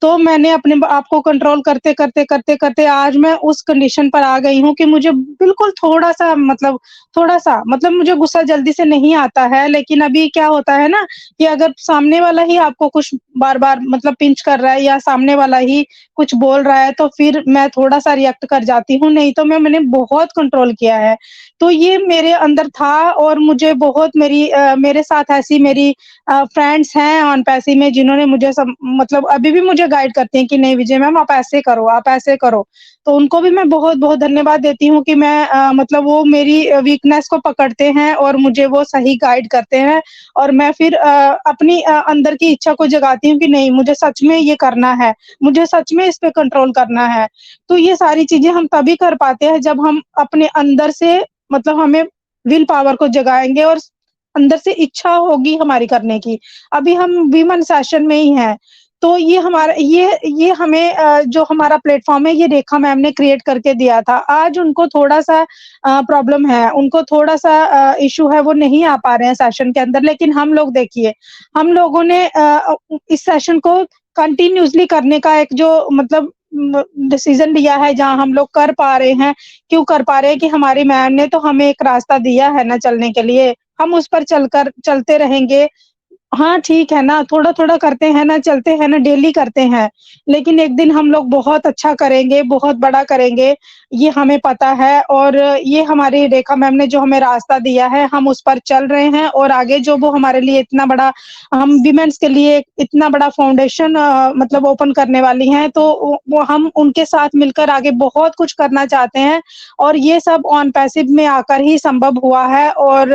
तो मैंने अपने आप को कंट्रोल करते आज मैं उस कंडीशन पर आ गई हूँ कि मुझे बिल्कुल थोड़ा-सा मतलब मुझे गुस्सा जल्दी से नहीं आता है, लेकिन अभी क्या होता है ना कि अगर सामने वाला ही आपको कुछ बार-बार मतलब पिंच कर रहा है या सामने वाला ही कुछ बोल रहा है, तो फिर मैं थोड़ा-सा रिएक्ट कर जाती हूँ, नहीं तो मैंने बहुत कंट्रोल किया है। तो ये मेरे अंदर था और मुझे बहुत मेरे साथ ऐसी मेरी फ्रेंड्स हैं ऑन पैसी में जिन्होंने मुझे मतलब अभी भी मुझे गाइड करती हैं कि नहीं विजय मैम आप ऐसे करो, आप ऐसे करो। तो उनको भी मैं बहुत-बहुत धन्यवाद देती हूँ कि मैं मतलब वो मेरी वीकनेस को पकड़ते हैं और मुझे वो सही गाइड करते हैं और मैं फिर अपनी अंदर की इच्छा को जगाती हूँ कि नहीं मुझे सच में ये करना है, मुझे सच में इस पे कंट्रोल करना है। तो ये सारी चीज़ें हम तभी कर पाते हैं जब हम अपने अंदर से मतलब हमें विल पावर को जगाएँगे और अंदर से इच्छा होगी हमारी करने की। अभी हम वीमेन सेशन में ही हैं, तो ये हमारा ये हमें जो हमारा प्लेटफ़ॉर्म है ये रेखा मैम ने क्रिएट करके दिया था। आज उनको थोड़ा-सा प्रॉब्लम है, उनको थोड़ा-सा इश्यू है, वो नहीं आ पा रहे हैं सेशन के अंदर, लेकिन हम लोग देखिए, हम लोगों ने इस सेशन को कंटिन्यूअसली करने का एक जो मतलब डिसीज़न लिया है, जहाँ हम लोग कर पा रहे हैं। क्यों कर पा रहे हैं कि हमारी मैम ने तो हमें एक रास्ता दिया है ना चलने के लिए, हम उस पर चलते रहेंगे। हाँ, ठीक है ना, थोड़ा-थोड़ा करते हैं ना, चलते हैं ना, डेली करते हैं। लेकिन एक दिन हम लोग बहुत अच्छा करेंगे, बहुत बड़ा करेंगे, ये हमें पता है और ये हमारी रेखा मैम ने जो हमें रास्ता दिया है, हम उस पर चल रहे हैं और आगे जो वो हमारे लिए इतना बड़ा हम विमेन्स के लिए इतना बड़ा फाउंडेशन मतलब ओपन करने वाली हैं, तो वो हम उनके साथ मिलकर आगे बहुत कुछ करना चाहते हैं और ये सब ऑन पैसिव में आकर ही संभव हुआ है और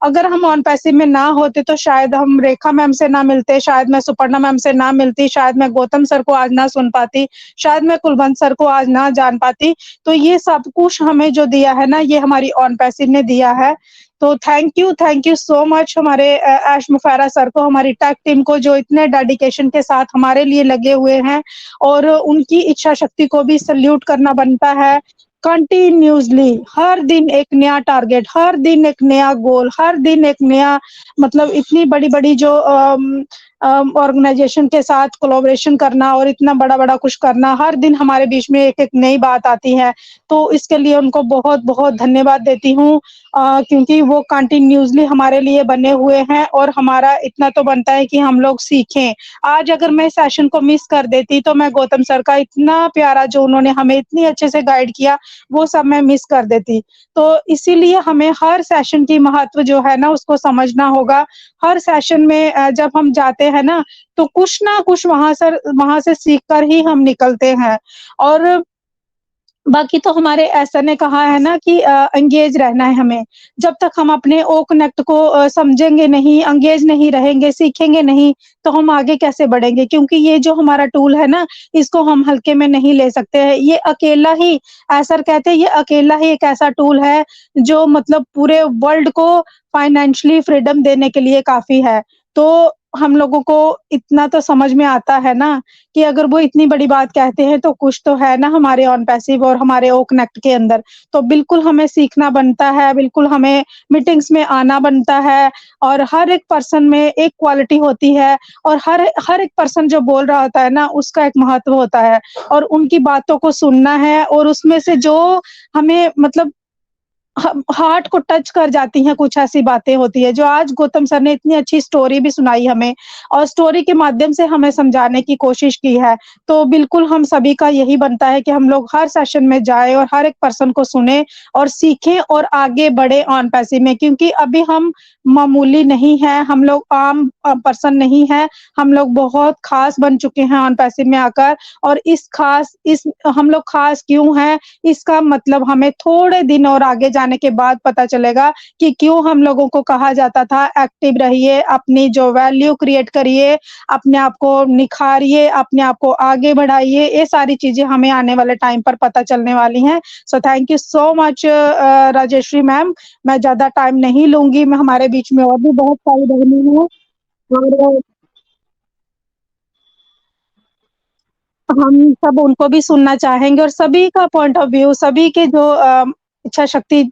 अगर हम ऑन पैसिव में ना होते तो शायद हम रेखा मैम से ना मिलते, शायद मैं सुपर्णा मैम से ना मिलती, शायद मैं गौतम सर को आज ना सुन पाती, शायद मैं कुलवंत सर को आज ना जान पाती। तो ये सब कुछ हमें जो दिया है ना, ये हमारी ऑन पैसिव ने दिया है। तो थैंक यू सो मच हमारे ऐश मुफैरा सर को, हमारी टेक टीम को जो इतने डेडिकेशन के साथ हमारे लिए लगे हुए हैं और उनकी इच्छा शक्ति को भी सैल्यूट करना बनता है। कंटिन्यूअसली हर दिन एक नया टारगेट, हर दिन एक नया गोल, हर दिन एक नया मतलब इतनी बड़ी-बड़ी जो ऑर्गेनाइजेशन के साथ कोलैबोरेशन करना और इतना बड़ा-बड़ा कुछ करना, हर दिन हमारे बीच में एक-एक नई बात आती है। तो इसके लिए उनको बहुत-बहुत धन्यवाद देती हूँ क्योंकि वो कंटिन्यूअसली हमारे लिए बने हुए हैं और हमारा इतना तो बनता है कि हम लोग सीखें। आज अगर मैं सेशन को मिस कर देती तो मैं गौतम सर का इतना प्यारा जो उन्होंने हमें इतनी अच्छे से गाइड किया, वो सब मैं मिस कर देती। तो इसीलिए हमें हर सेशन की महत्व जो है ना उसको समझना होगा। हर सेशन में जब हम जाते हैं ना, तो कुछ ना कुछ वहाँ से सीख कर ही हम निकलते हैं और बाकी तो हमारे एसर ने कहा है ना कि एंगेज रहना है हमें। जब तक हम अपने ओ कनेक्ट को समझेंगे नहीं, एंगेज नहीं रहेंगे, सीखेंगे नहीं, तो हम आगे कैसे बढ़ेंगे? क्योंकि ये जो हमारा टूल है ना, इसको हम हल्के में नहीं ले सकते हैं। ये अकेला ही एसर कहते हैं ये अकेला ही एक ऐसा टूल है, जो मतलब पूरे वर्ल्ड को फाइनेंशियली फ्रीडम देने के लिए काफ़ी है। तो हम लोगों को इतना तो समझ में आता है ना कि अगर वो इतनी बड़ी बात कहते हैं तो कुछ तो है ना हमारे ऑन पैसिव और हमारे ओ कनेक्ट के अंदर। तो बिल्कुल हमें सीखना बनता है, बिल्कुल हमें मीटिंग्स में आना बनता है और हर एक पर्सन में एक क्वालिटी होती है और हर एक पर्सन जो बोल रहा होता है ना उसका एक महत्व होता है और उनकी बातों को सुनना है और उसमें से जो हमें मतलब हार्ट को टच कर जाती हैं, कुछ ऐसी बातें होती है जो आज गौतम सर ने इतनी अच्छी स्टोरी भी सुनाई हमें और स्टोरी के माध्यम से हमें समझाने की कोशिश की है। तो बिल्कुल हम सभी का यही बनता है कि हम लोग हर सेशन में जाएँ और हर एक पर्सन को सुनें और सीखें और आगे बढ़े ऑन पैसिव में क्योंकि अभी हम मामूली नहीं हैं, हम लोग आम पर्सन नहीं हैं, हम लोग बहुत ख़ास बन चुके हैं ऑन पैसिव में आकर और इस हम लोग ख़ास क्यों हैं, इसका मतलब हमें थोड़े दिन और आगे जाने के बाद पता चलेगा कि क्यों हम लोगों को कहा जाता था एक्टिव रहिए, अपनी जो वैल्यू क्रिएट करिए, अपने आप को निखारिए, अपने आप को आगे बढ़ाइए, ये सारी चीज़ें हमें आने वाले टाइम पर पता चलने वाली हैं। So thank you so much Rajeshri ma'am, मैं ज़्यादा टाइम नहीं लूँगी, मैं हमारे बीच में और भी बहुत सारी बहनें हैं और हम सब उनको भी सुनना चाहेंगे और सभी का पॉइंट ऑफ व्यू, सभी के जो इच्छा शक्ति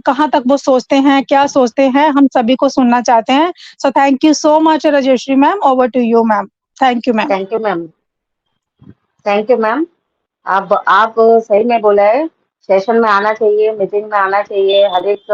कहाँ तक वो सोचते हैं, क्या सोचते हैं, हम सभी को सुनना चाहते हैं। So thank you so much Rajeshri ma'am, over to you ma'am. Thank you ma'am. Thank you ma'am. Thank you ma'am. आप सही में बोला है, सेशन में आना चाहिए, मीटिंग में आना चाहिए, हर एक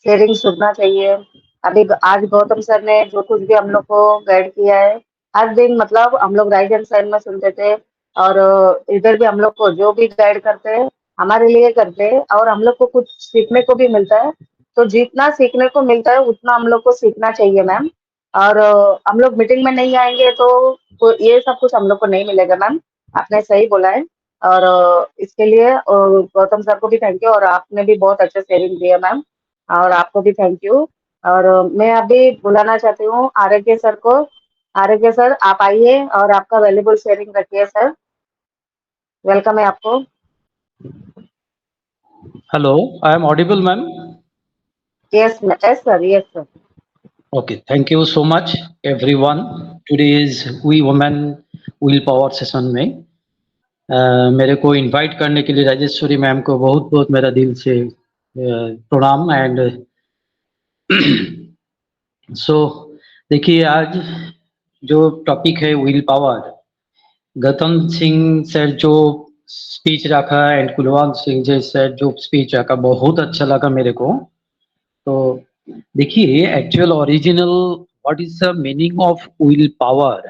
शेयरिंग सुनना चाहिए। अभी आज गौतम सर ने जो कुछ भी हम लोग को गाइड किया है, हर दिन मतलब हम लोग राइट हैंड साइड में सुनते थे, और इधर भी हम लोग को जो भी गाइड करते हैं हमारे लिए करते हैं, और हम लोग को कुछ सीखने को भी मिलता है। तो जितना सीखने को मिलता है उतना हम लोग को सीखना चाहिए मैम। और हम लोग मीटिंग में नहीं आएंगे तो ये सब कुछ हम लोग को नहीं मिलेगा मैम। आपने सही बोला है। और इसके लिए गौतम सर को भी थैंक यू, और आपने भी बहुत अच्छा शेयरिंग दिया मैम, और आपको भी थैंक यू। और मैं अभी बुलाना चाहती हूँ आरोग्य सर को। आरोग्य सर आप आइए और आपका वैल्यूबल शेयरिंग रखिए सर। वेलकम है आपको। Hello, I am audible, ma'am. Yes yes sir, yes sir. Okay, thank you so much, everyone. Today is We Women Will Power session में मेरे को इनवाइट करने के लिए राजेश्वरी मैम को बहुत बहुत मेरा दिल से प्रणाम। एंड सो देखिए, आज जो टॉपिक है will power, Gautam Singh sir जो स्पीच रखा एंड कुलवंत सिंह जी सर जो स्पीच रखा, बहुत अच्छा लगा मेरे को। तो देखिए, actual original what is the meaning of will power,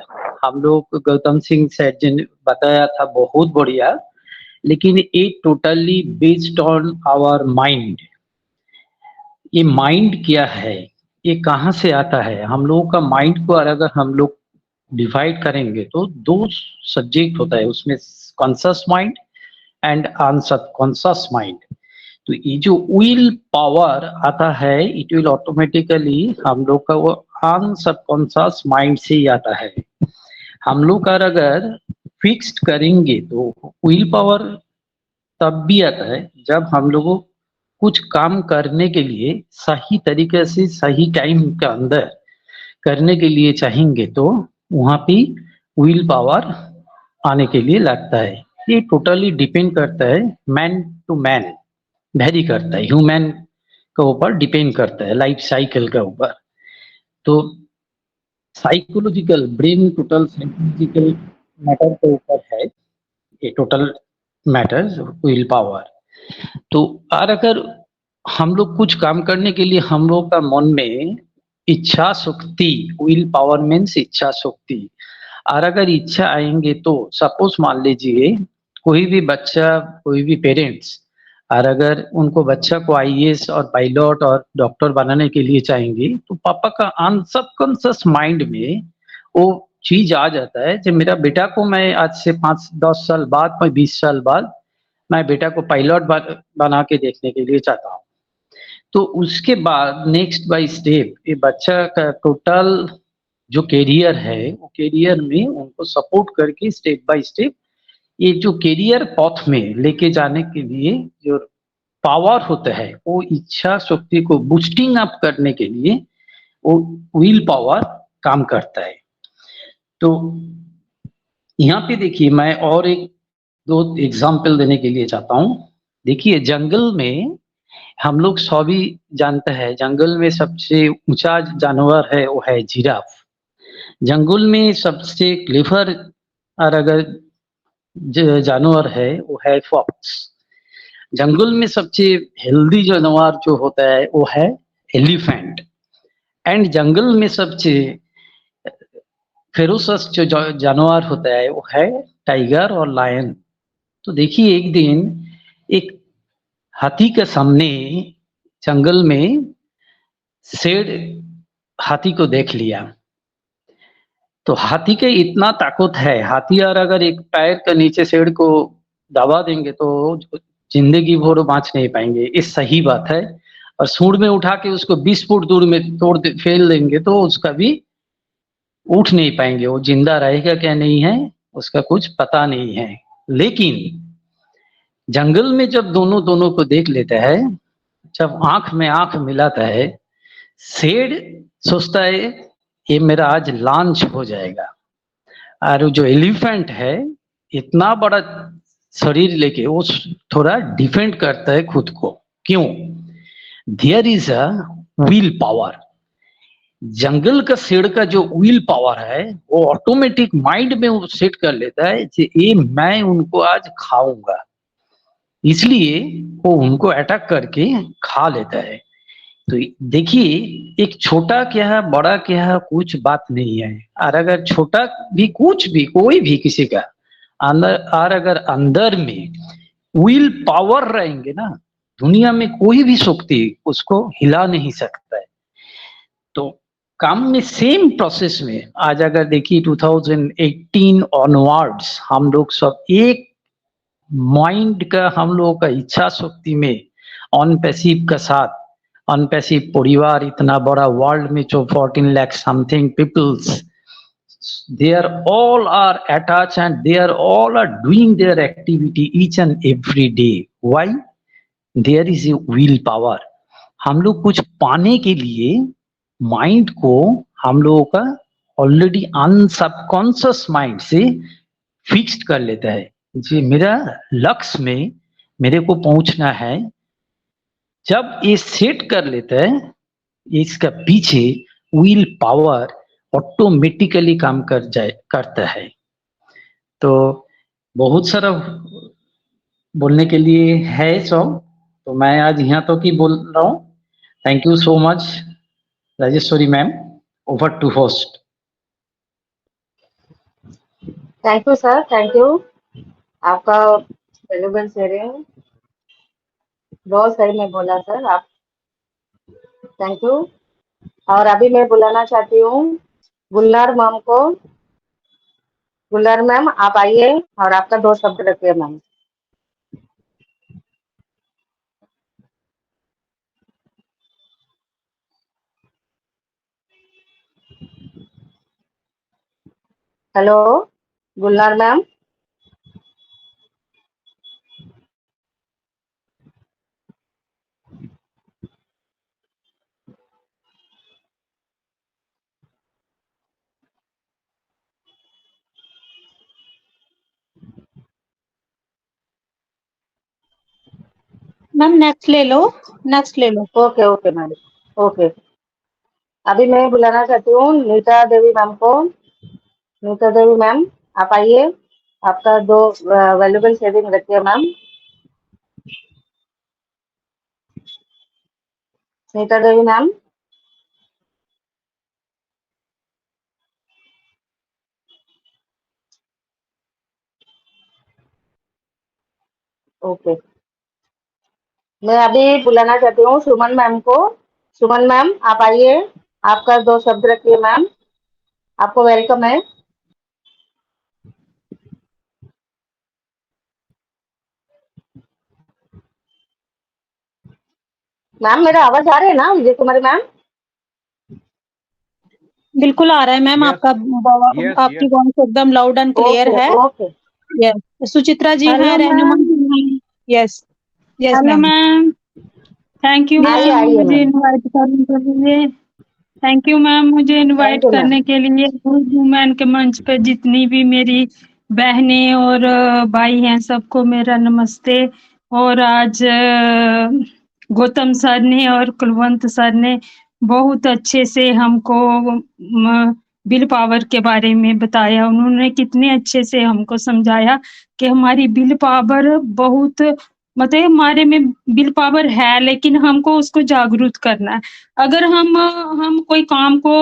हम लोग गौतम सिंह सर जी ने बताया था, बहुत बढ़िया। लेकिन ये totally based on our mind. ये माइंड क्या है, ये कहाँ से आता है? हम लोगों का माइंड को अगर हम लोग डिवाइड करेंगे तो दो सब्जेक्ट होता है उसमें, कॉन्शियस माइंड एंड अनसबकॉन्शियस माइंड। तो ये जो विल पावर आता है, इट विल ऑटोमेटिकली हम लोग का वो अनसबकॉन्शियस माइंड से ही आता है। हम लोग का अगर फिक्स्ड करेंगे तो विल पावर तब भी आता है जब हम लोगों कुछ काम करने के लिए सही तरीके से सही टाइम के अंदर करने के लिए चाहेंगे, तो वहां पे विल पावर आने के लिए लगता है। ये टोटली डिपेंड करता है मैन टू मैन, वेरी करता है, ह्यूमन के ऊपर डिपेंड करता है, लाइफ साइकिल के ऊपर। तो psychological brain total psychological matter के ऊपर है ये टोटल मैटर्स विल पावर। तो और अगर हम लोग कुछ काम करने के लिए हम लोग का मन में इच्छा शक्ति, विल पावर मीन्स इच्छा शक्ति, और अगर इच्छा आएंगे तो सपोज मान लीजिए कोई भी बच्चा, कोई भी पेरेंट्स, और अगर उनको बच्चा को आईएएस और पायलट और डॉक्टर बनाने के लिए चाहेंगे, तो पापा का अनसबकॉन्शियस माइंड में वो चीज आ जाता है कि मेरा बेटा को मैं आज से 5-10 साल बाद, 20 साल बाद मैं बेटा को पायलट बना के देखने के लिए चाहता हूँ। तो उसके बाद नेक्स्ट बाय स्टेप ये बच्चा का टोटल जो कैरियर है, वो कैरियर में उनको सपोर्ट करके स्टेप बाय स्टेप ये जो कैरियर पथ में लेके जाने के लिए जो पावर होता है, वो इच्छा शक्ति को बूस्टिंग अप करने के लिए वो विल पावर काम करता है। तो यहाँ पे देखिए, मैं और एक दो एग्जाम्पल देने के लिए चाहता हूँ। देखिए, जंगल में हम लोग सभी जानते हैं, जंगल में सबसे ऊंचा जानवर है वो है जिराफ। जंगल में सबसे क्लेवर और अगर जानवर है वो है फॉक्स। जंगल में सबसे हेल्दी जानवर जो होता है वो है एलिफेंट। एंड जंगल में सबसे फेरोसस जो जानवर होता है वो है टाइगर और लायन। तो देखिए, एक दिन एक हाथी के सामने जंगल में शेर हाथी को देख लिया। तो हाथी के इतना ताकत है, हाथी और अगर एक पैर के नीचे शेर को दबा देंगे तो जिंदगी भर बाँच नहीं पाएंगे, ये सही बात है। और सूंड में उठा के उसको 20 फुट दूर में फेल देंगे तो उसका भी उठ नहीं पाएंगे, वो जिंदा रहेगा क्या नहीं है उसका कुछ पता नहीं है। लेकिन जंगल में जब दोनों को देख लेता है, जब आंख में आंख मिलाता है, शेर सोचता है ये मेरा आज लॉन्च हो जाएगा। और जो एलिफेंट है इतना बड़ा शरीर लेके वो थोड़ा डिफेंड करता है खुद को। क्यों? There is a will power. जंगल का शेर का जो विल पावर है वो ऑटोमेटिक माइंड में वो सेट कर लेता है कि ये मैं उनको आज खाऊंगा, इसलिए वो उनको अटैक करके खा लेता है। तो देखिए एक छोटा क्या है बड़ा क्या है कुछ बात नहीं है, और अगर छोटा भी कुछ भी कोई भी किसी का अंदर, और अगर अंदर में विल पावर रहेंगे ना, दुनिया में कोई भी शक्ति उसको हिला नहीं सकता है। तो काम में सेम प्रोसेस में आज अगर देखिए 2018 ऑनवर्ड्स हम लोग सब एक माइंड का, हम लोगों का इच्छा शक्ति में ऑन पैसिव का साथ, ऑन पैसिव परिवार इतना बड़ा वर्ल्ड में जो 14 lakh something peoples, they are all are attached and they are all are doing their activity each and every day. Why? There is a will power. हम लोग कुछ पाने के लिए माइंड को हम लोगों का ऑलरेडी अनसबकॉन्शियस माइंड से फिक्स्ड कर लेता है जी, मेरा लक्ष्य में मेरे को पहुंचना है। जब ये सेट कर लेता है, इसका पीछे विल पावर ऑटोमेटिकली काम करता है। तो बहुत सारा बोलने के लिए है सब, तो मैं आज यहाँ तो की बोल रहा हूँ। Thank you so much Rajeshwari ma'am, over to host. Thank you sir, thank you, आपका वैल्यूबल शेयरिंग बहुत सही में बोला सर आप, थैंक यू। और अभी मैं बुलाना चाहती हूँ गुलनार मैम को। गुलनार मैम आप आइए और आपका 2 शब्द रखिए ma'am. Hello Gulnar ma'am. Ma'am next ले लो, नेक्स्ट ले लो। Okay okay madam, okay. अभी मैं बुलाना चाहती हूँ नीता देवी मैम को। नीता देवी मैम आप आइए, आपका 2 वैल्यूबल शेयरिंग रखिए मैम। नीता देवी मैम। ओके, मैं अभी बुलाना चाहती हूँ सुमन मैम को। सुमन मैम आप आइए, आपका 2 शब्द रखिए मैम, आपको वेलकम है। मैम मेरा आवाज आ रहा है ना विजय कुमारी मैम? बिल्कुल आ रहा है मैम, Yes, आपका yes, आपकी yes. वॉइस एकदम लाउड एंड क्लियर है। ओके यस, सुचित्रा जी हेलो हैं, रहनुमा जी हैं। Yes yes hello ma'am. Ma'am, thank you आइए मैम आइए मुझे मैम। इनवाइट करने के लिए। थैंक यू मैम मुझे इनवाइट थैंक यू मैम। करने के लिए। वुमेन के मंच पे जितनी भी मेरी बहनें और भाई हैं सबको मेरा नमस्ते। और आज गौतम सर ने और कुलवंत सर ने बहुत अच्छे से हमको बिल पावर के बारे में बताया। उन्होंने कितने अच्छे से हमको समझाया कि हमारी बिल पावर बहुत, मतलब हमारे में बिल पावर है लेकिन हमको उसको जागरूक करना है। अगर हम कोई काम को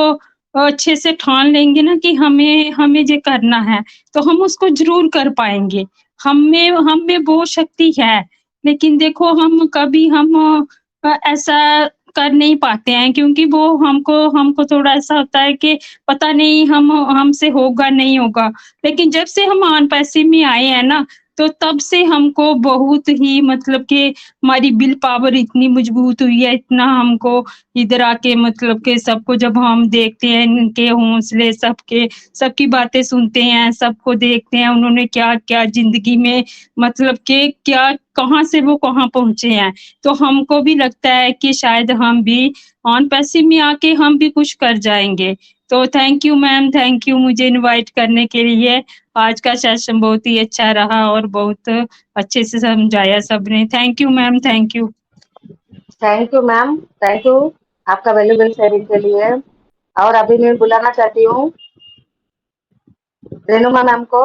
अच्छे से ठान लेंगे ना कि हमें हमें ये करना है तो हम उसको जरूर कर पाएंगे। हम में वो शक्ति है, लेकिन देखो हम कभी हम ऐसा कर नहीं पाते हैं क्योंकि वो हमको हमको थोड़ा ऐसा होता है कि पता नहीं हम हमसे होगा नहीं होगा। लेकिन जब से हम ऑन पैसिव में आए हैं ना, तो तब से हमको बहुत ही मतलब कि हमारी बिल पावर इतनी मजबूत हुई है, इतना हमको इधर आके मतलब कि सबको जब हम देखते हैं इनके हौसले, सबकी बातें सुनते हैं, सबको देखते हैं उन्होंने क्या-क्या ज़िंदगी में मतलब कि क्या कहाँ से वो कहाँ पहुँचे हैं। तो हमको भी लगता है कि शायद हम भी ऑन पैसिव में आके हम भी कुछ कर जाएँगे। तो thank you ma'am, thank you मुझे इनवाइट करने के लिए। आज का सेशन बहुत ही अच्छा रहा और बहुत अच्छे से समझाया सबने। Thank you ma'am, thank you. Thank you ma'am, thank you आपका वैल्यूबल शेयरिंग के लिए। और अभी मैं बुलाना चाहती हूँ रेणुमा मैम को।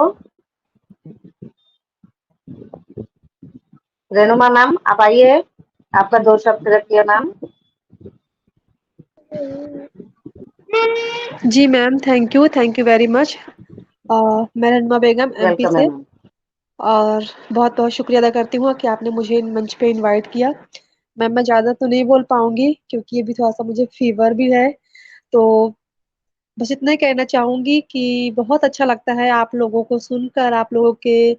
रेणुमा मैम आप आइए, आपका 2 शब्द रखिए मैम। जी ma'am, thank you very much. मैं रमा बेगम एमपी वेलकम से, मैम। और बहुत बहुत शुक्रिया अदा करती हूँ कि आपने मुझे मंच पे इनवाइट किया। मैम मैं ज़्यादा तो नहीं बोल पाऊंगी क्योंकि अभी थोड़ा सा मुझे फीवर भी है, तो बस इतना ही कहना चाहूंगी कि बहुत अच्छा लगता है आप लोगों को सुनकर, आप लोगों के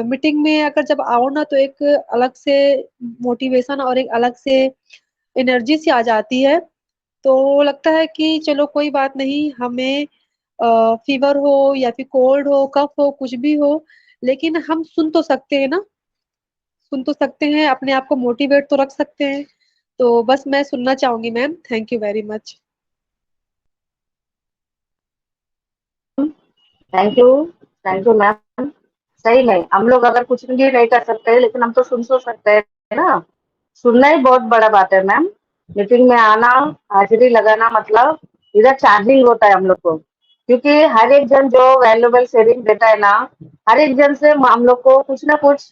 मीटिंग में अगर जब आओ ना तो एक अलग से मोटिवेशन और एक अलग से एनर्जी सी आ जाती है। तो लगता है कि चलो कोई बात नहीं, हमें फीवर हो या फिर कोल्ड हो, कफ हो, कुछ भी हो, लेकिन हम सुन तो सकते हैं ना, सुन तो सकते हैं, अपने आप को मोटिवेट तो रख सकते हैं। तो बस मैं सुनना चाहूंगी ma'am. Thank you very much. Thank you ma'am. सही में हम लोग अगर कुछ भी नहीं कर सकते लेकिन हम तो सुन तो सकते हैं ना। सुनना ही बहुत बड़ा बात है मैम। मीटिंग में आना, हाजिरी लगाना, मतलब इधर चार्जिंग होता है हम लोग को, क्योंकि हर एक जन जो वैल्यूबल शेयरिंग देता है ना, हर एक जन से हम लोग को कुछ ना कुछ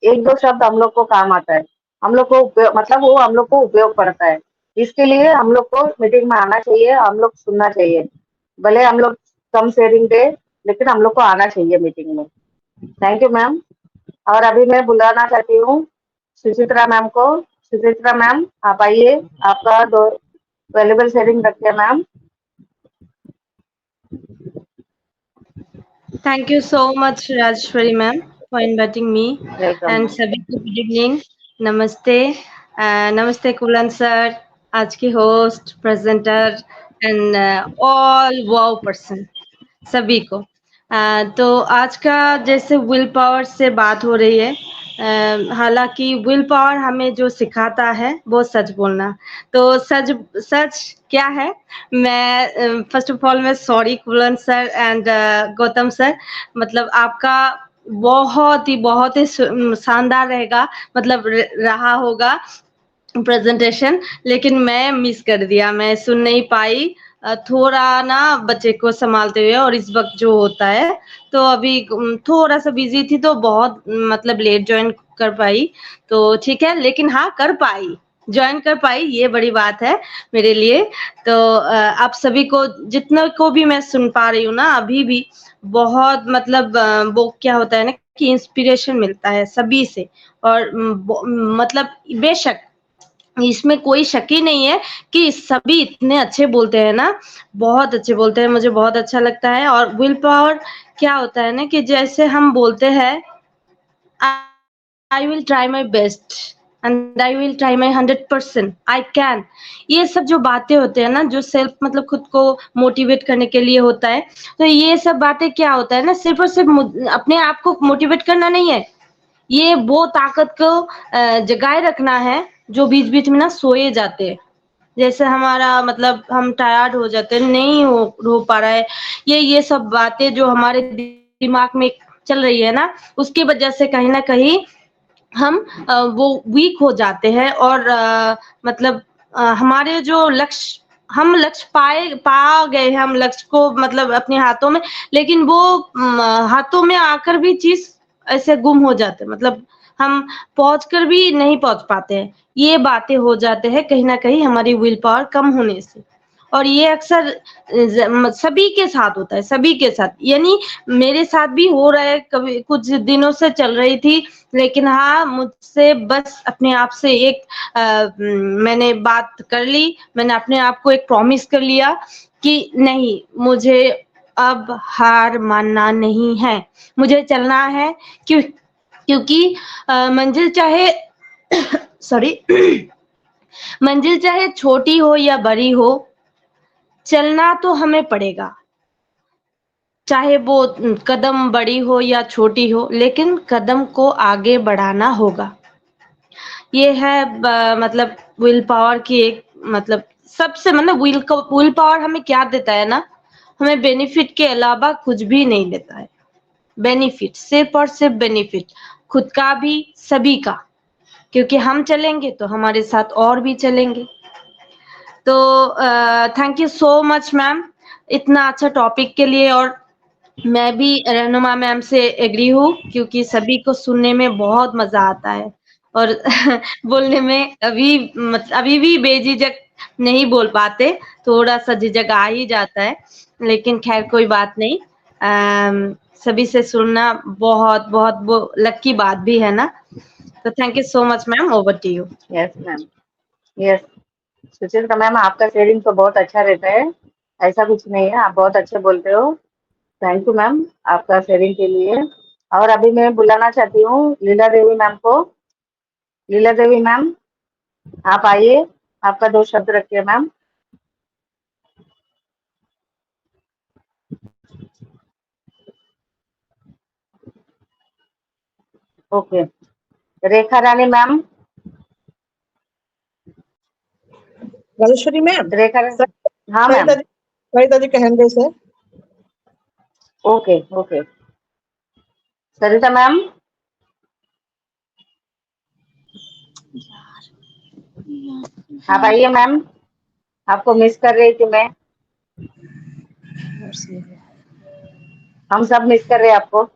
1-2 शब्द हम लोग को काम आता है, हम लोग को मतलब वो हम लोग को उपयोग पड़ता है। इसके लिए हम लोग को मीटिंग में आना चाहिए, हम लोग सुनना चाहिए। भले हम लोग कम शेयरिंग दे लेकिन हम लोग को आना चाहिए मीटिंग में। Thank you ma'am. और अभी मैं बुलाना चाहती हूँ सुचित्रा मैम को। सुचित्रा मैम आप आइए, आपका 2 वैल्यूबल शेयरिंग रखिए ma'am. Thank you so much, Rajeshwari ma'am, for inviting me. Welcome And ma'am. सभी को गुड इवनिंग, नमस्ते। नमस्ते कुलन सर, आज के host, presenter and all wow person, सभी को। तो आज का जैसे विल पावर से बात हो रही है, हालांकि विल पावर हमें जो सिखाता है वो सच बोलना। तो सच सच क्या है, मैं फर्स्ट ऑफ ऑल मैं sorry Kulan sir and Gautam sir, मतलब आपका बहुत ही शानदार रहेगा, मतलब रहा होगा प्रेजेंटेशन, लेकिन मैं मिस कर दिया, मैं सुन नहीं पाई, थोड़ा ना बच्चे को संभालते हुए, और इस वक्त जो होता है तो अभी थोड़ा सा बिजी थी, तो बहुत मतलब लेट ज्वाइन कर पाई। तो ठीक है, लेकिन हाँ कर पाई, ज्वाइन कर पाई, ये बड़ी बात है मेरे लिए। तो आप सभी को जितना को भी मैं सुन पा रही हूँ ना अभी भी, बहुत मतलब वो क्या होता है ना कि इंस्पिरेशन मिलता है सभी से। और मतलब बेशक इसमें कोई शक ही नहीं है कि सभी इतने अच्छे बोलते हैं ना, बहुत अच्छे बोलते हैं, मुझे बहुत अच्छा लगता है। और विल पावर क्या होता है ना कि जैसे हम बोलते हैं, I will try my best and I will try my 100%, I can, ये सब जो बातें होते हैं ना, जो सेल्फ मतलब खुद को मोटिवेट करने के लिए होता है, तो ये सब बातें क्या होता है ना, सिर्फ और सिर्फ अपने आप को मोटिवेट करना नहीं है, ये वो ताकत को जगाए रखना है जो बीच बीच में ना सोए जाते हैं। जैसे हमारा मतलब हम टायर्ड हो जाते हैं, नहीं हो पा रहा है, ये सब बातें जो हमारे दिमाग में चल रही है ना, उसकी वजह से कहीं ना कहीं हम वो वीक हो जाते हैं। और मतलब हमारे जो लक्ष्य, हम लक्ष्य पा गए हैं, हम लक्ष्य को मतलब अपने हाथों में, लेकिन वो हाथों में आकर भी चीज ऐसे गुम हो जाते हैं, मतलब हम पहुंच कर भी नहीं पहुंच पाते हैं। ये बातें हो जाते हैं कहीं ना कहीं हमारी विल पावर कम होने से। और ये अक्सर सभी के साथ होता है, सभी के साथ, यानी मेरे साथ भी हो रहा है, कभी कुछ दिनों से चल रही थी, लेकिन हाँ मुझसे बस अपने आप से एक मैंने बात कर ली, मैंने अपने आप को एक प्रॉमिस कर लिया कि नहीं, मुझे अब हार मानना नहीं है, मुझे चलना है। क्योंकि मंजिल चाहे सॉरी मंजिल चाहे छोटी हो या बड़ी हो, चलना तो हमें पड़ेगा, चाहे वो कदम बड़ी हो या छोटी हो, लेकिन कदम को आगे बढ़ाना होगा। ये है मतलब विल पावर की एक मतलब सबसे मतलब विल पावर हमें क्या देता है ना, हमें बेनिफिट के अलावा कुछ भी नहीं देता है। बेनिफिट, सिर्फ और सिर्फ बेनिफिट, खुद का भी सभी का, क्योंकि हम चलेंगे तो हमारे साथ और भी चलेंगे। तो thank you so much ma'am इतना अच्छा टॉपिक के लिए। और मैं भी रहनुमा मैम से एग्री हूँ, क्योंकि सभी को सुनने में बहुत मजा आता है और बोलने में अभी भी बेझिझक नहीं बोल पाते, थोड़ा सा झिझक आ ही जाता है, लेकिन खैर कोई बात नहीं। सभी से सुनना बहुत बहुत वो लकी बात भी है ना। तो thank you so much ma'am, over to you. Yes ma'am, yes Suchitra ma'am, आपका शेयरिंग तो बहुत अच्छा रहता है, ऐसा कुछ नहीं है, आप बहुत अच्छे बोलते हो। थैंक यू मैम आपका शेयरिंग के लिए। और अभी मैं बुलाना चाहती हूँ लीला देवी मैम को। लीला देवी मैम आप आइए, आपका 2 शब्द रखिए मैम। ओके, रेखा रानी मैम। राजेश्वरी मैम, रेखा रानी, हाँ मैम। सरिता जी का हैंड रेस है। ओके ओके, सरिता मैम। आप आइए मैम, आपको मिस कर रही थी मैं, हम सब मिस कर रहे हैं आपको।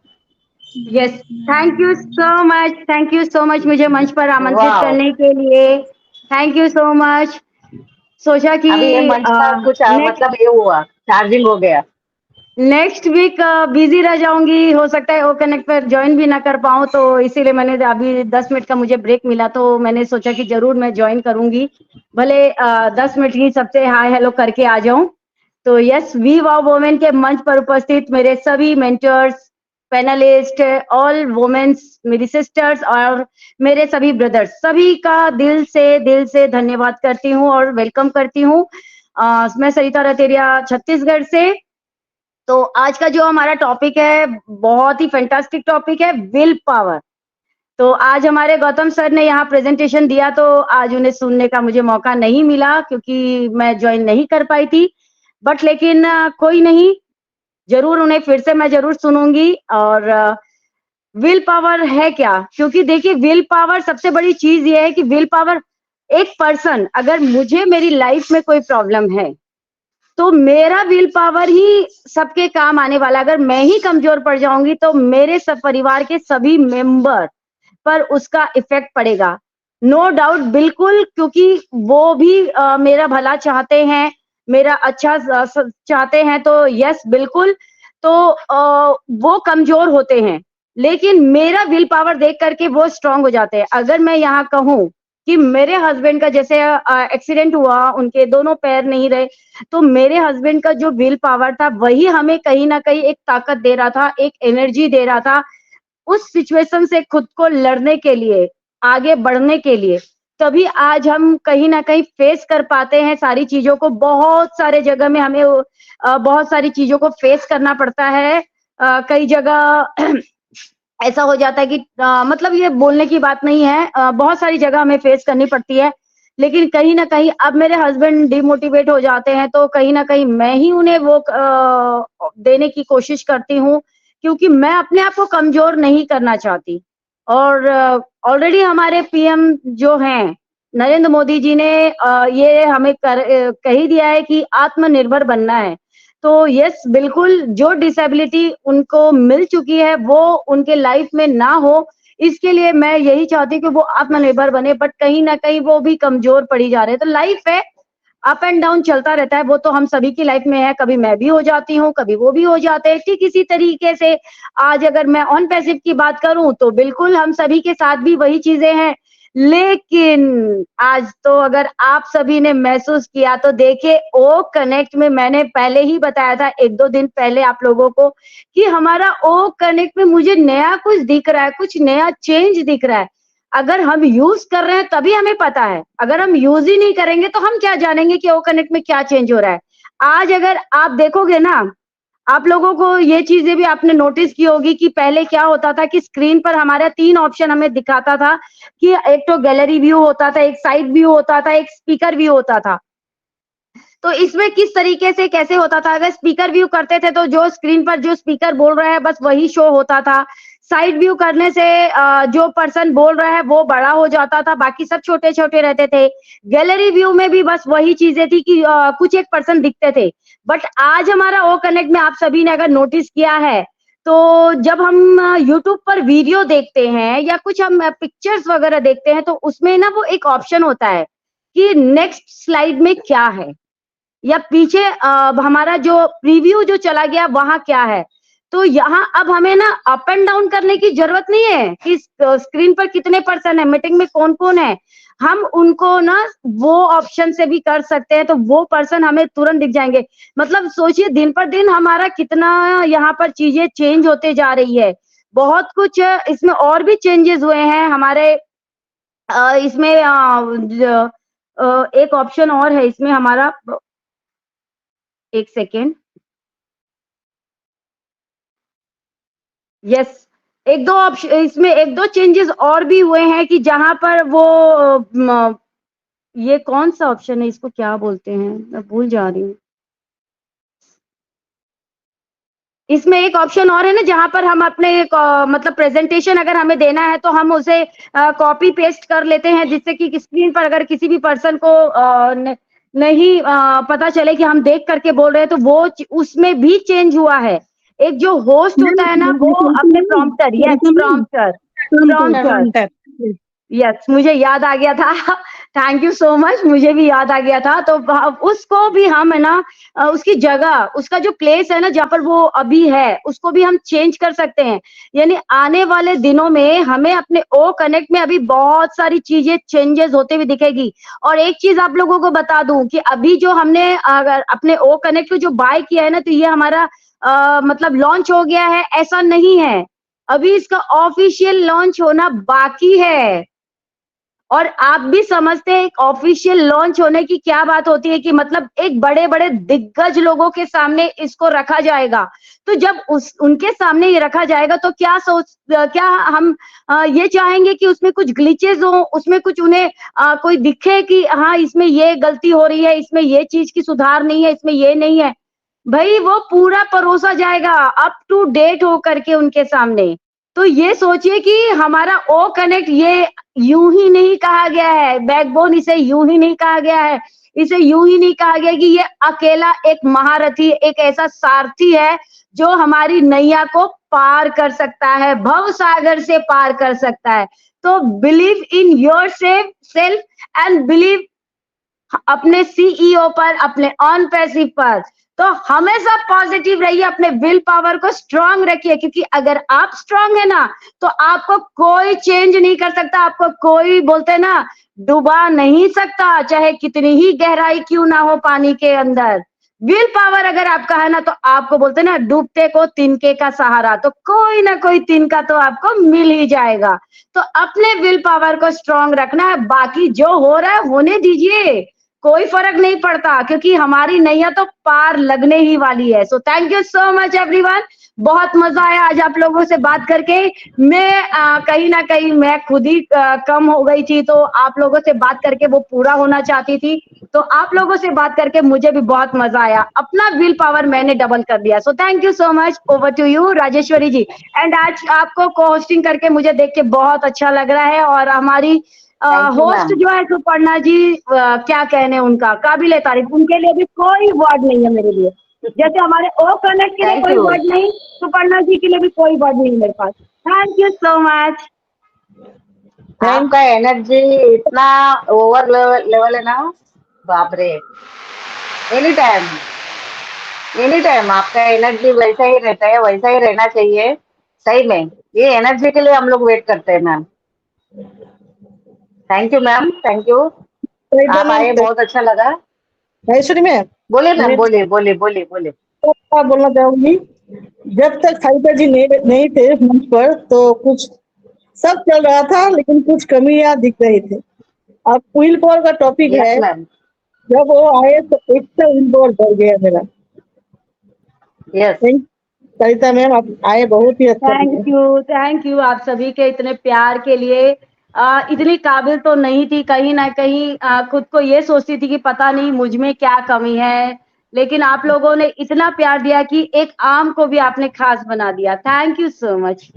Yes, thank you so much मुझे मंच पर आमंत्रित वाह, करने के लिए। Thank you so much. सोचा कि अभी ये मंच का कुछ नेक्स्ट मतलब ये हुआ, चार्जिंग हो गया। वीक बिजी रह जाऊंगी, हो सकता है ओ कनेक्ट पर ज्वाइन भी ना कर पाऊं, तो इसीलिए मैंने अभी 10 मिनट का मुझे ब्रेक मिला, तो मैंने सोचा कि जरूर मैं ज्वाइन करूंगी, भले 10 मिनट ही सबसे हाय हेलो करके आ जाऊं। तो यस, वी वाव वुमेन के मंच पर उपस्थित मेरे सभी मेंटर्स, पैनलिस्ट, ऑल वुमेन्स, मेरी सिस्टर्स और मेरे सभी ब्रदर्स, सभी का दिल से धन्यवाद करती हूँ और वेलकम करती हूँ। मैं सरिता रतेरिया छत्तीसगढ़ से। तो आज का जो हमारा टॉपिक है बहुत ही फैंटास्टिक टॉपिक है, विल पावर। तो आज हमारे गौतम सर ने यहाँ प्रेजेंटेशन दिया, तो आज उन्हें सुनने का मुझे मौका नहीं मिला क्योंकि मैं ज्वाइन नहीं कर पाई थी, बट लेकिन कोई नहीं, जरूर उन्हें फिर से मैं जरूर सुनूंगी। और विल पावर है क्या, क्योंकि देखिए विल पावर सबसे बड़ी चीज ये है कि विल पावर, एक पर्सन, अगर मुझे मेरी लाइफ में कोई प्रॉब्लम है तो मेरा विल पावर ही सबके काम आने वाला। अगर मैं ही कमजोर पड़ जाऊंगी तो मेरे सब परिवार के सभी मेंबर पर उसका इफेक्ट पड़ेगा, नो डाउट, बिल्कुल, क्योंकि वो भी मेरा भला चाहते हैं, मेरा अच्छा चाहते हैं, तो यस बिल्कुल। तो वो कमजोर होते हैं, लेकिन मेरा विल पावर देख करके वो स्ट्रांग हो जाते हैं। अगर मैं यहाँ कहूँ कि मेरे हस्बैंड का जैसे एक्सीडेंट हुआ, उनके दोनों पैर नहीं रहे, तो मेरे हस्बैंड का जो विल पावर था वही हमें कहीं ना कहीं एक ताकत दे रहा था, एक एनर्जी दे रहा था उस सिचुएशन से खुद को लड़ने के लिए, आगे बढ़ने के लिए। तभी आज हम कहीं ना कहीं फेस कर पाते हैं सारी चीजों को। बहुत सारे जगह में हमें बहुत सारी चीजों को फेस करना पड़ता है। कई जगह ऐसा हो जाता है कि मतलब ये बोलने की बात नहीं है, बहुत सारी जगह हमें फेस करनी पड़ती है, लेकिन कहीं ना कहीं अब मेरे हस्बैंड डिमोटिवेट हो जाते हैं तो कहीं ना कहीं मैं ही उन्हें वो देने की कोशिश करती हूँ, क्योंकि मैं अपने आप को कमजोर नहीं करना चाहती। और ऑलरेडी हमारे पीएम जो हैं नरेंद्र मोदी जी ने ये हमें कह ही दिया है कि आत्मनिर्भर बनना है। तो यस बिल्कुल, जो डिसेबिलिटी उनको मिल चुकी है वो उनके लाइफ में ना हो, इसके लिए मैं यही चाहती हूँ कि वो आत्मनिर्भर बने, बट कहीं ना कहीं वो भी कमजोर पड़ी जा रहे हैं। तो लाइफ है, अप एंड डाउन चलता रहता है, वो तो हम सभी की लाइफ में है, कभी मैं भी हो जाती हूँ, कभी वो भी हो जाते हैं, ठीक इसी तरीके से आज अगर मैं ऑन पैसिव की बात करूं तो बिल्कुल हम सभी के साथ भी वही चीजें हैं। लेकिन आज तो अगर आप सभी ने महसूस किया तो देखिए, ओ कनेक्ट में मैंने पहले ही बताया था 1-2 दिन पहले आप लोगों को कि हमारा ओ कनेक्ट में मुझे नया कुछ दिख रहा है, कुछ नया चेंज दिख रहा है। अगर हम यूज कर रहे हैं तभी हमें पता है, अगर हम यूज ही नहीं करेंगे तो हम क्या जानेंगे कि ओ कनेक्ट में क्या चेंज हो रहा है। आज अगर आप देखोगे ना, आप लोगों को ये चीजें भी आपने नोटिस की होगी कि पहले क्या होता था कि स्क्रीन पर हमारा 3 ऑप्शन हमें दिखाता था कि एक तो गैलरी व्यू होता था, एक साइड व्यू होता था, एक स्पीकर व्यू होता था। तो इसमें किस तरीके से कैसे होता था, अगर स्पीकर व्यू करते थे तो जो स्क्रीन पर जो स्पीकर बोल रहा है बस वही शो होता था। साइड व्यू करने से जो पर्सन बोल रहा है वो बड़ा हो जाता था, बाकी सब छोटे छोटे रहते थे। गैलरी व्यू में भी बस वही चीजें थी कि कुछ एक पर्सन दिखते थे। बट आज हमारा ओ कनेक्ट में आप सभी ने अगर नोटिस किया है तो जब हम यूट्यूब पर वीडियो देखते हैं या कुछ हम पिक्चर्स वगैरह देखते हैं तो उसमें ना वो एक ऑप्शन होता है कि नेक्स्ट स्लाइड में क्या है, या पीछे हमारा जो प्रीव्यू जो चला गया वहां क्या है। तो यहाँ अब हमें ना अप एंड डाउन करने की जरूरत नहीं है कि स्क्रीन पर कितने पर्सन है, मीटिंग में कौन कौन है, हम उनको ना वो ऑप्शन से भी कर सकते हैं, तो वो पर्सन हमें तुरंत दिख जाएंगे। मतलब सोचिए दिन पर दिन हमारा कितना यहाँ पर चीजें चेंज होते जा रही है। बहुत कुछ इसमें और भी चेंजेस हुए हैं हमारे इसमें एक ऑप्शन और है इसमें हमारा, एक सेकेंड, यस, एक दो ऑप्शन इसमें एक दो चेंजेस और भी हुए हैं कि जहां पर वो ये कौन सा ऑप्शन है, इसको क्या बोलते हैं, मैं भूल जा रही हूँ। इसमें एक ऑप्शन और है ना जहां पर हम अपने मतलब प्रेजेंटेशन अगर हमें देना है तो हम उसे कॉपी पेस्ट कर लेते हैं, जिससे कि स्क्रीन पर अगर किसी भी पर्सन को नहीं पता चले कि हम देख करके बोल रहे हैं, तो वो उसमें भी चेंज हुआ है। एक जो होस्ट होता है ना वो अपने प्रॉम्प्टर, यस प्रॉम्प्टर, यस मुझे याद आ गया था। थैंक यू सो मच, मुझे भी याद आ गया था। तो उसको भी हम है ना उसकी जगह, उसका जो प्लेस है ना जहाँ पर वो अभी है उसको भी हम चेंज कर सकते हैं। यानी आने वाले दिनों में हमें अपने ओ कनेक्ट में अभी बहुत सारी चीजें चेंजेस होते हुए दिखेगी। और एक चीज आप लोगों को बता दूं कि अभी जो हमने अगर अपने ओ कनेक्ट को जो बाय किया है ना, तो ये हमारा मतलब लॉन्च हो गया है ऐसा नहीं है, अभी इसका ऑफिशियल लॉन्च होना बाकी है। और आप भी समझते हैं ऑफिशियल लॉन्च होने की क्या बात होती है कि मतलब एक बड़े बड़े दिग्गज लोगों के सामने इसको रखा जाएगा। तो जब उनके सामने ये रखा जाएगा तो क्या हम ये चाहेंगे कि उसमें कुछ ग्लिचेस हो, उसमें कुछ उन्हें कोई दिखे कि हाँ इसमें ये गलती हो रही है, इसमें ये चीज की सुधार नहीं है, इसमें ये नहीं है। भाई वो पूरा परोसा जाएगा अप टू डेट हो करके उनके सामने। तो ये सोचिए कि हमारा ओ कनेक्ट ये यूं ही नहीं कहा गया है, बैकबोन इसे यूं ही नहीं कहा गया है, इसे यूं ही नहीं कहा गया कि ये अकेला एक महारथी, एक ऐसा सारथी है जो हमारी नैया को पार कर सकता है, भव सागर से पार कर सकता है। तो believe in your self and believe अपने सीईओ पर, अपने ऑन पैसिव पर। तो हमेशा पॉजिटिव रहिए, अपने विल पावर को स्ट्रांग रखिए, क्योंकि अगर आप स्ट्रांग है ना तो आपको कोई चेंज नहीं कर सकता, आपको कोई बोलते हैं ना डुबा नहीं सकता, चाहे कितनी ही गहराई क्यों ना हो पानी के अंदर। विल पावर अगर आपका है ना तो आपको बोलते हैं ना डूबते को तिनके का सहारा, तो कोई ना कोई तिनका तो आपको मिल ही जाएगा। तो अपने विल पावर को स्ट्रांग रखना है, बाकी जो हो रहा है होने दीजिए, कोई फर्क नहीं पड़ता, क्योंकि हमारी नैया तो पार लगने ही वाली है। सो thank you so much everyone, बहुत मजा आया आज आप लोगों से बात करके। मैं कहीं ना कहीं मैं खुद ही कम हो गई थी, तो आप लोगों से बात करके वो पूरा होना चाहती थी, तो आप लोगों से बात करके मुझे भी बहुत मजा आया, अपना विल पावर मैंने डबल कर दिया। So thank you so much, over to you Rajeshwari ji. And आज आपको को होस्टिंग करके मुझे देख के बहुत अच्छा लग रहा है, और हमारी होस्ट जो है सुपर्णा जी, क्या कहने उनका, काबिले तारीफ, उनके लिए भी कोई वर्ड नहीं है मेरे लिए। जैसे हमारे ओ कनेक्ट के लिए कोई वर्ड नहीं, सुपर्णा जी के लिए भी कोई वर्ड नहीं मेरे पास। Thank you so much. आपका एनर्जी इतना ओवर लेवल है ना, बाप रे। एनी टाइम आपका एनर्जी वैसा ही रहता है, वैसा ही रहना चाहिए। सही में ये एनर्जी के लिए हम लोग वेट करते हैं ma'am. Thank you ma'am, thank you, आप आए, बहुत अच्छा लगा। ऐश्वर्या मैम बोलिए मैम, बोलिए। तो क्या बोलना चाहूंगी, जब तक साइदा जी नहीं थे मंच पर तो कुछ सब चल रहा था, लेकिन कुछ कमियां दिख रही थी। अब व्हील पावर का टॉपिक है, यस मैम, जब वो आए तो एक व्हील पावर बढ़ गया मेरा। यस सरिता मैम आप आए, बहुत ही अच्छा। थैंक यू आप सभी के इतने प्यार के लिए। इतनी काबिल तो नहीं थी, कहीं ना कहीं खुद को ये सोचती थी कि पता नहीं मुझ में क्या कमी है, लेकिन आप लोगों ने इतना प्यार दिया कि एक आम को भी आपने खास बना दिया। Thank you so much.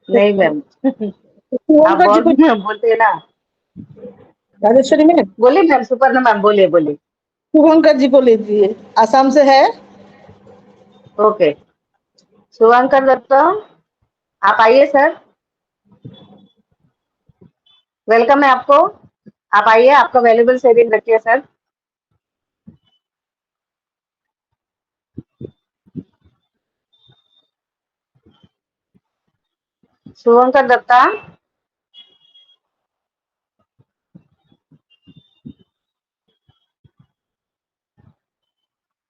नहीं मैम, आप शुभंकर जी को, बहुत बोलते हैं ना। राजेश्वरी में बोलिए मैम, सुपर्णा मैम बोलिए बोलिए। शुभंकर जी को ले लीजिए, आसाम से है। ओके, शुभंकर दत्त, आप आइए सर, वेलकम है आपको। आप आइए, आपका वैल्यूबल शेयरिंग रखिए सर। शुभंकर दत्ता,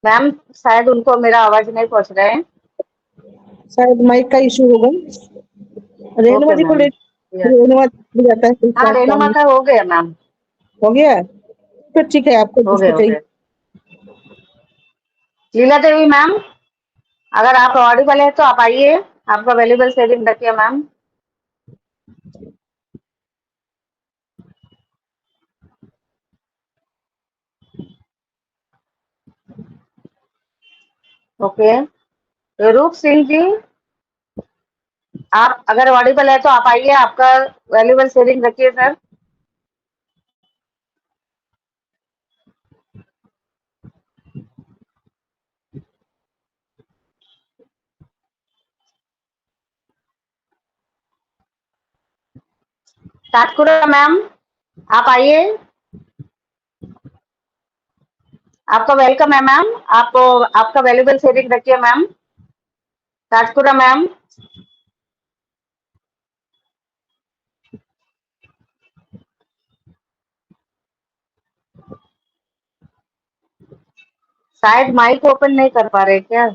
मैम शायद उनको मेरा आवाज नहीं पहुंच रहा है। शायद माइक का इशू होगा। रेणुमा ओके जी को मैम, ले, रेणुमा भी जाता है कोई हाँ साथ काम रेणुमा में। का हो गया मैम, हो गया, फिर ठीक है, आपको हो जिसको गया हो चाहिए। गया। लीला देवी मैम, अगर आप ऑडिबल है तो आप आइए, आपका वैल्यूबल शेयरिंग रखिए मैम। ओके, रूप सिंह जी, आप अगर ऑडिबल है तो आप आइए, आपका वैल्यूबल शेयरिंग रखिए सर। सातपुरा मैम, आप आइए, आपका वेलकम है मैम, आप आपका वैल्यूबल शेयरिंग रखिए मैम। सातपुरा मैम, शायद माइक ओपन नहीं कर पा रहे क्या?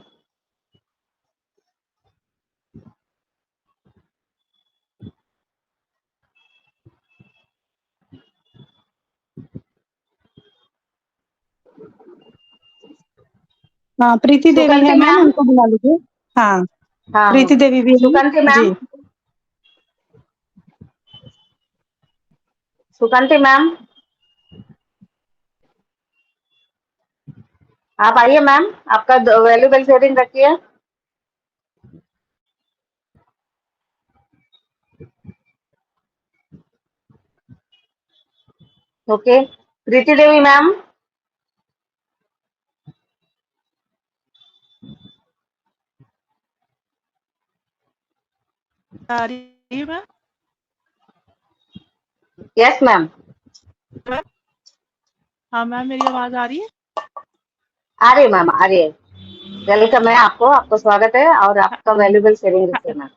हाँ, प्रीति देवी है सुकांति मैम, मैम, उनको बुला लीजिए। हाँ, हाँ प्रीति देवी भी है सुकांति जी। मैम, सुकांति मैम, आप आइए मैम, आपका वैल्यूबल शेयरिंग रखिए। ओके, प्रीति देवी मैम, आ रही है मैम? यस मैम, हाँ मैम, मेरी आवाज आ रही है? आ रही है मैम, आ रही है। वेलकम है आपको, आपको स्वागत है, और आपका वैल्यूबल शेयरिंग रखिए ma'am.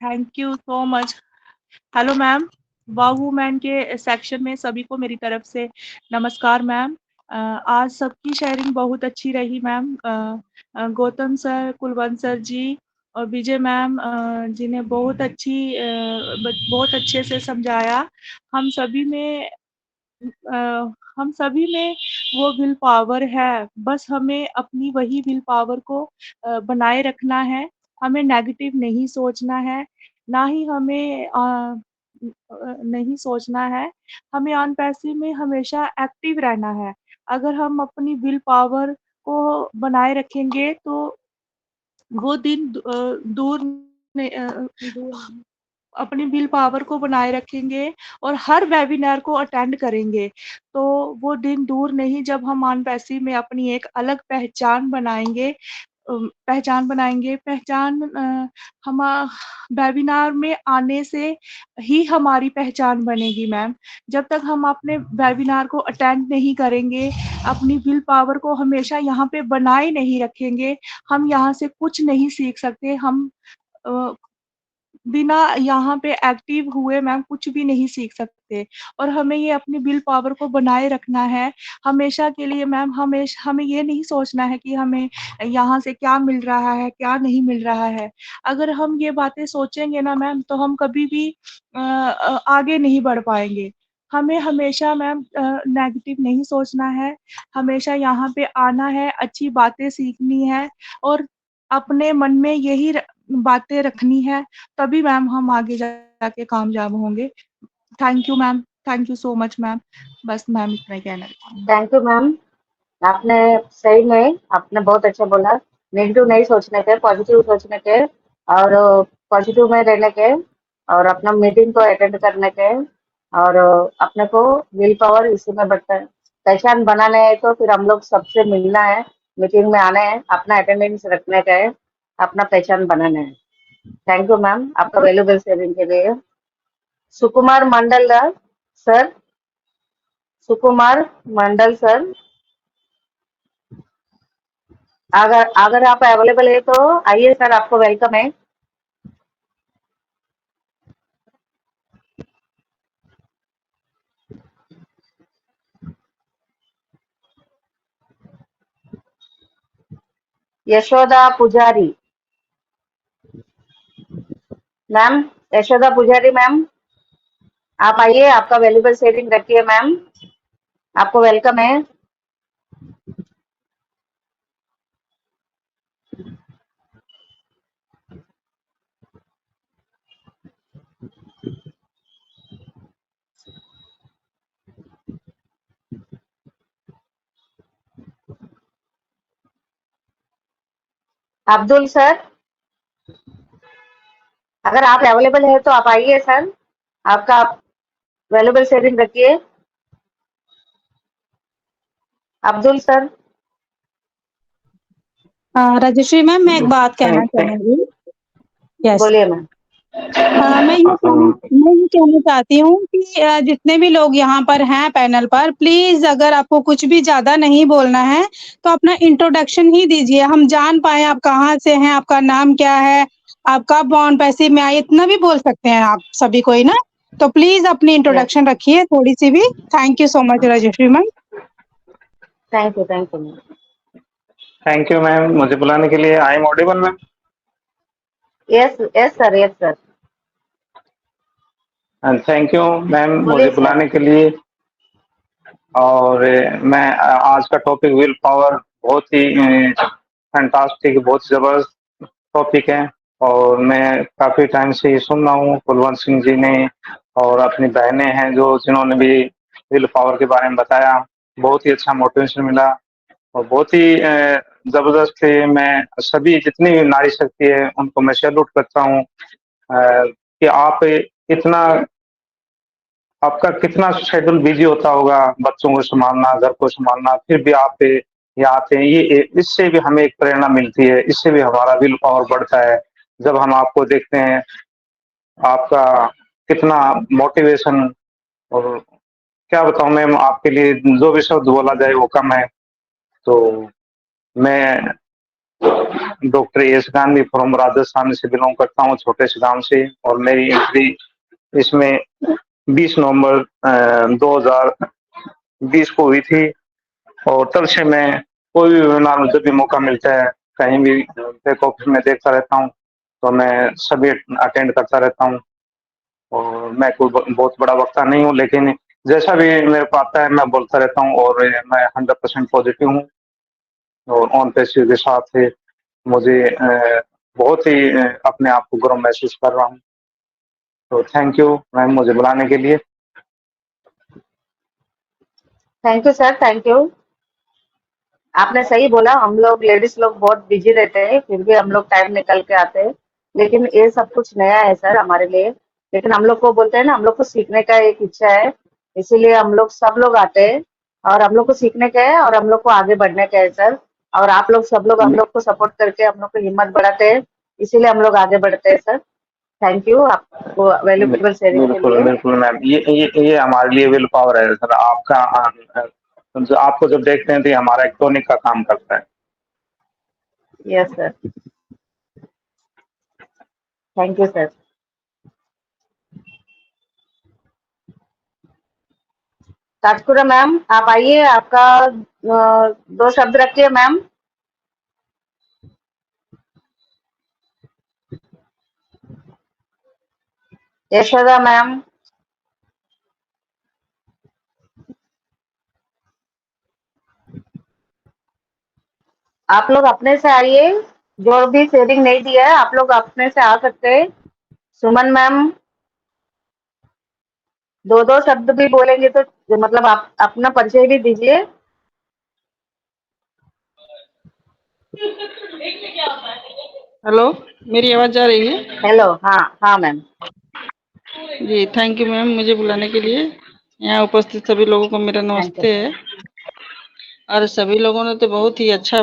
Thank you so much. Hello ma'am, wow women के सेक्शन में सभी को मेरी तरफ से नमस्कार मैम। आज सबकी शेयरिंग बहुत अच्छी रही ma'am. Gautam sir, Kulwant sir ji और विजय मैम जी ने बहुत अच्छे से समझाया। हम सभी में हम सभी में वो विल पावर है, बस हमें अपनी वही विल पावर को बनाए रखना है। हमें नेगेटिव नहीं सोचना है, ना ही हमें नहीं सोचना है। हमें ऑन पैसिव में हमेशा एक्टिव रहना है। अगर हम अपनी विल पावर को बनाए रखेंगे तो वो दिन दूर अपनी विल पावर को बनाए रखेंगे और हर वेबिनार को अटेंड करेंगे, तो वो दिन दूर नहीं जब हम ऑन पैसिव में अपनी एक अलग पहचान बनाएँगे। पहचान हम वेबिनार में आने से ही हमारी पहचान बनेगी मैम। जब तक हम अपने वेबिनार को अटेंड नहीं करेंगे, अपनी विल पावर को हमेशा यहाँ पे बनाए नहीं रखेंगे, हम यहाँ से कुछ नहीं सीख सकते। हम अ, बिना यहाँ पे एक्टिव हुए मैम कुछ भी नहीं सीख सकते और हमें ये अपनी विल पावर को बनाए रखना है हमेशा के लिए मैम। हमें ये नहीं सोचना है कि हमें यहाँ से क्या मिल रहा है, क्या नहीं मिल रहा है। अगर हम ये बातें सोचेंगे ना मैम तो हम कभी भी आगे नहीं बढ़ पाएँगे। हमें हमेशा मैम नेगेटिव नहीं सोचना है, हमेशा यहाँ पे आना है, अच्छी बातें सीखनी है और अपने मन में यही बातें रखनी है, तभी मैम हम आगे जाके कामयाब होंगे। Thank you ma'am, thank you so much ma'am. बस मैम इतना ही कहना चाहूँगी। थैंक यू मैम, आपने सही में आपने बहुत अच्छा बोला। नेगेटिव नहीं सोचने के, पॉजिटिव सोचने के, और पॉजिटिव में रहने के और अपना मीटिंग को अटेंड करने के और अपने को विल पावर इसी में बढ़ता है। पहचान बनाने है तो फिर हम लोग सबसे मिलना है, मीटिंग में आना है, अपना अटेंडेंस रखने का है, अपना पहचान बनाना है। थैंक यू मैम आपका वैल्यूबल शेयरिंग के लिए। सुकुमार मंडल सर, सुकुमार मंडल सर, अगर अगर आप अवेलेबल है तो आइए सर, आपको वेलकम है। यशोदा पुजारी मैम, यशोदा पुजारी मैम आप आइए, आपका वैल्यूबल शेयरिंग रखिए मैम, आपको वेलकम है। अब्दुल सर, अगर आप अवेलेबल है तो आप आइए सर, आपका वैल्यूबल शेयरिंग रखिए। अब्दुल सर, राजश्री मैम, मैं एक बात कहना चाहूंगी। यस, बोलिए मैम। मैं ये कहना चाहती हूँ कि जितने भी लोग यहाँ पर हैं पैनल पर, प्लीज अगर आपको कुछ भी ज्यादा नहीं बोलना है तो अपना इंट्रोडक्शन ही दीजिए, हम जान पाए आप कहाँ से हैं, आपका नाम क्या है, आप कब बॉन्ड पैसिव में आए, इतना भी बोल सकते हैं आप सभी कोई ना। तो प्लीज अपनी इंट्रोडक्शन रखिए थोड़ी सी भी। Thank you so much Rajshri ma'am. Thank you ma'am. Thank you ma'am, मुझे बुलाने के लिए। I am audible ma'am? Yes yes sir, yes sir. Thank you ma'am बोलिए मुझे सर। बुलाने के लिए। और मैं आज का टॉपिक विल पावर बहुत ही फैंटास्टिक, बहुत जबरदस्त टॉपिक है और मैं काफी टाइम से ये सुन रहा हूँ। कुलवंत सिंह जी ने और अपनी बहनें हैं जो जिन्होंने भी विल पावर के बारे में बताया, बहुत ही अच्छा मोटिवेशन मिला और बहुत ही जबरदस्त है। मैं सभी जितनी भी नारी शक्ति है उनको मैं सैल्यूट करता हूँ कि आप इतना, आपका कितना शेड्यूल बिजी होता होगा, बच्चों को संभालना, घर को संभालना, फिर भी आप यहाँ आते हैं। ये इससे भी हमें एक प्रेरणा मिलती है, इससे भी हमारा विल पावर बढ़ता है जब हम आपको देखते हैं। आपका कितना मोटिवेशन, और क्या बताऊं मैम, आपके लिए जो भी शब्द बोला जाए वो कम है। तो मैं doctor S Gandhi from Rajasthan से बिलोंग करता हूँ, छोटे से गांव से, और मेरी एंट्री इसमें 20 नवंबर 2020 को हुई थी और तब से मैं कोई भी वेबिनार में जब भी मौका मिलता है, कहीं भी बैक ऑफिस में देखता रहता हूँ, तो मैं सभी अटेंड करता रहता हूँ। और मैं कोई बहुत बड़ा वक्ता नहीं हूँ, लेकिन जैसा भी मेरे को आता है मैं बोलता रहता हूँ और मैं 100% पॉजिटिव हूँ और ऑन पैसिव के साथ मुझे बहुत ही अपने आप को गर्व महसूस कर रहा हूँ। तो थैंक यू मैम मुझे बुलाने के लिए। Thank you sir, thank you. आपने सही बोला, हम लोग लेडीज लोग बहुत बिजी रहते हैं, फिर भी हम लोग टाइम निकल के आते हैं। लेकिन ये सब कुछ नया है सर हमारे लिए, लेकिन हम लोग को बोलते हैं ना, हम लोग को सीखने का एक इच्छा है, इसीलिए हम लोग सब लोग आते हैं और हम लोग को सीखने का है और हम लोग को आगे बढ़ने का है सर। और आप लोग सब लोग हम लोग को सपोर्ट करके हम लोग को हिम्मत बढ़ाते हैं, इसीलिए हम लोग आगे बढ़ते हैं सर। थैंक यू आपको वैल्यूएबल शेयरिंग के बिल्कुल लिए। बिल्कुल मैम, ये हमारे लिए विल पावर है सर। आपका जो आपको जब देखते हैं तो ये हमारा एक टॉनिक का काम करता है। Yes sir, thank you sir. Tajpura ma'am आप आइए, आपका 2 शब्द रखिए मैम। यशोदा मैम, आप लोग अपने से आइए, जो भी शेयरिंग नहीं दिया है आप लोग अपने से आ सकते हैं। सुमन मैम 2 शब्द भी बोलेंगे तो मतलब आप अपना परिचय भी दीजिए। हेलो, मेरी आवाज जा रही है? हेलो, हाँ हाँ मैम। जी, थैंक यू मैम मुझे बुलाने के लिए। यहाँ उपस्थित सभी लोगों को मेरा थैंक यू। नमस्ते है। और सभी लोगों ने तो बहुत ही अच्छा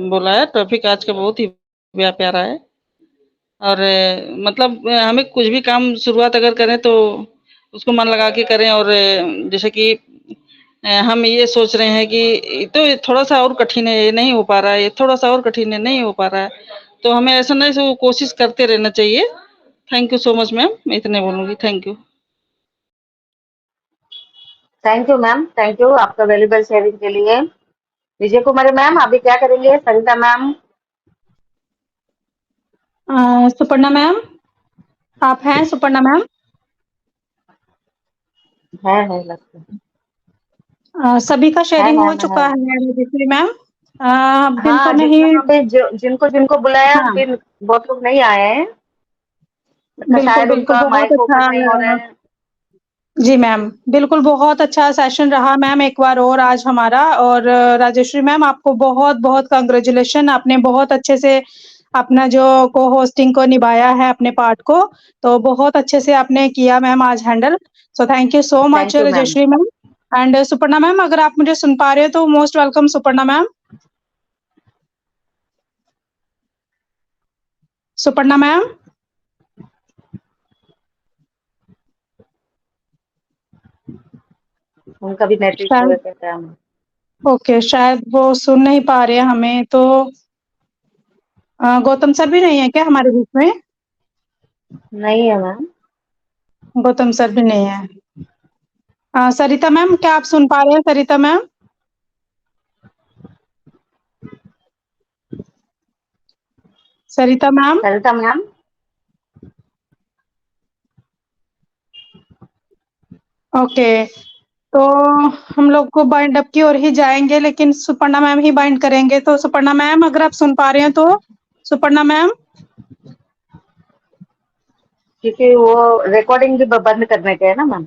बोला है। टॉपिक आज का बहुत ही प्यारा है। और मतलब हमें कुछ भी काम शुरुआत अगर करें तो उसको मन लगा के करें। और जैसे कि हम ये सोच रहे हैं कि तो ये थोड़ा-सा और कठिन है, ये नहीं हो पा रहा है, ये थोड़ा-सा और कठिन है, नहीं हो पा रहा है। तो हमें ऐसा नहीं सो कोशिश करते रहना चाहिए। Thank you so much ma'am, मैं इतने बोलूँगी। Thank you. Thank you ma'am, thank you आपका वैल्यूबल शेयरिंग के लिए। विजय कुमारी मैम अभी क्या करेंगे? सरिता मैम, सुपर्णा मैम, आप हैं सुपर्णा मैम? है लगता सभी का है शेयरिंग हो मैम है। चुका है रजश्री मैम। जिनको हाँ, नहीं, जिनको बुलाया हाँ फिर बहुत लोग नहीं आए हैं। मतलब बिल्कुल शायद बिल्कुल, उनका बहुत माइक ओपन नहीं हो रहा अच्छा। है। जी मैम, बिल्कुल बहुत अच्छा सेशन रहा मैम, एक बार और आज हमारा। और राजश्री मैम आपको बहुत बहुत कांग्रेचुलेशन, आपने बहुत अच्छे से अपना जो को होस्टिंग को निभाया है अपने पार्ट को, तो बहुत अच्छे से आपने किया मैम आज handle. So thank you so much thank you ma'am. Rajshri ma'am. And Suparna ma'am, अगर आप मुझे सुन पा रहे हो तो most welcome Suparna ma'am. Suparna ma'am, उनका भी नेट इशू है शायद, क्या? ओके, शायद वो सुन नहीं पा रहे हैं हमें तो। गौतम सर भी नहीं है क्या हमारे बीच में? नहीं है मैम। गौतम सर भी नहीं है। सरिता मैम, क्या आप सुन पा रहे हैं सरिता मैम? सरिता मैम, सरिता मैम, ओके, तो हम लोग को बाइंड अप की ओर ही जाएंगे, लेकिन सुपर्णा मैम ही बाइंड करेंगे। तो सुपर्णा मैम, अगर आप सुन पा रहे हैं तो सुपर्णा मैम। क्योंकि वो रिकॉर्डिंग भी बंद करने के है ना मैम।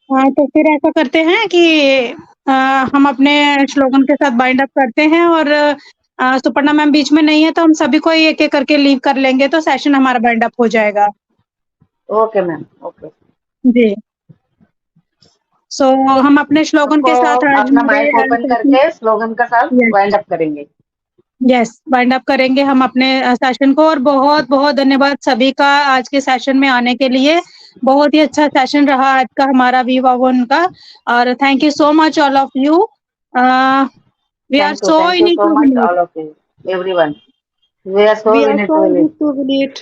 हाँ, तो फिर ऐसा करते हैं कि अ, हम अपने स्लोगन के साथ बाइंड अप करते हैं। और सुपर्णा मैम बीच में नहीं है तो हम सभी को एक एक करके लीव कर लेंगे, तो सेशन हमारा बाइंड अप हो जाएगा। Okay ma'am, okay. जी, सो हम अपने स्लोगन सबको के साथ आज अपना माइक ओपन करके स्लोगन का साथ वाइंड अप करेंगे। यस, वाइंड अप करेंगे हम अपने सेशन को। और बहुत बहुत धन्यवाद सभी का आज के सेशन में आने के लिए। बहुत ही अच्छा सेशन रहा आज का हमारा विवा वन का। और thank you so much all of you. We are so Thank in you it so to much win all of you, everyone. We are so we are in it so to in win it it. To win it.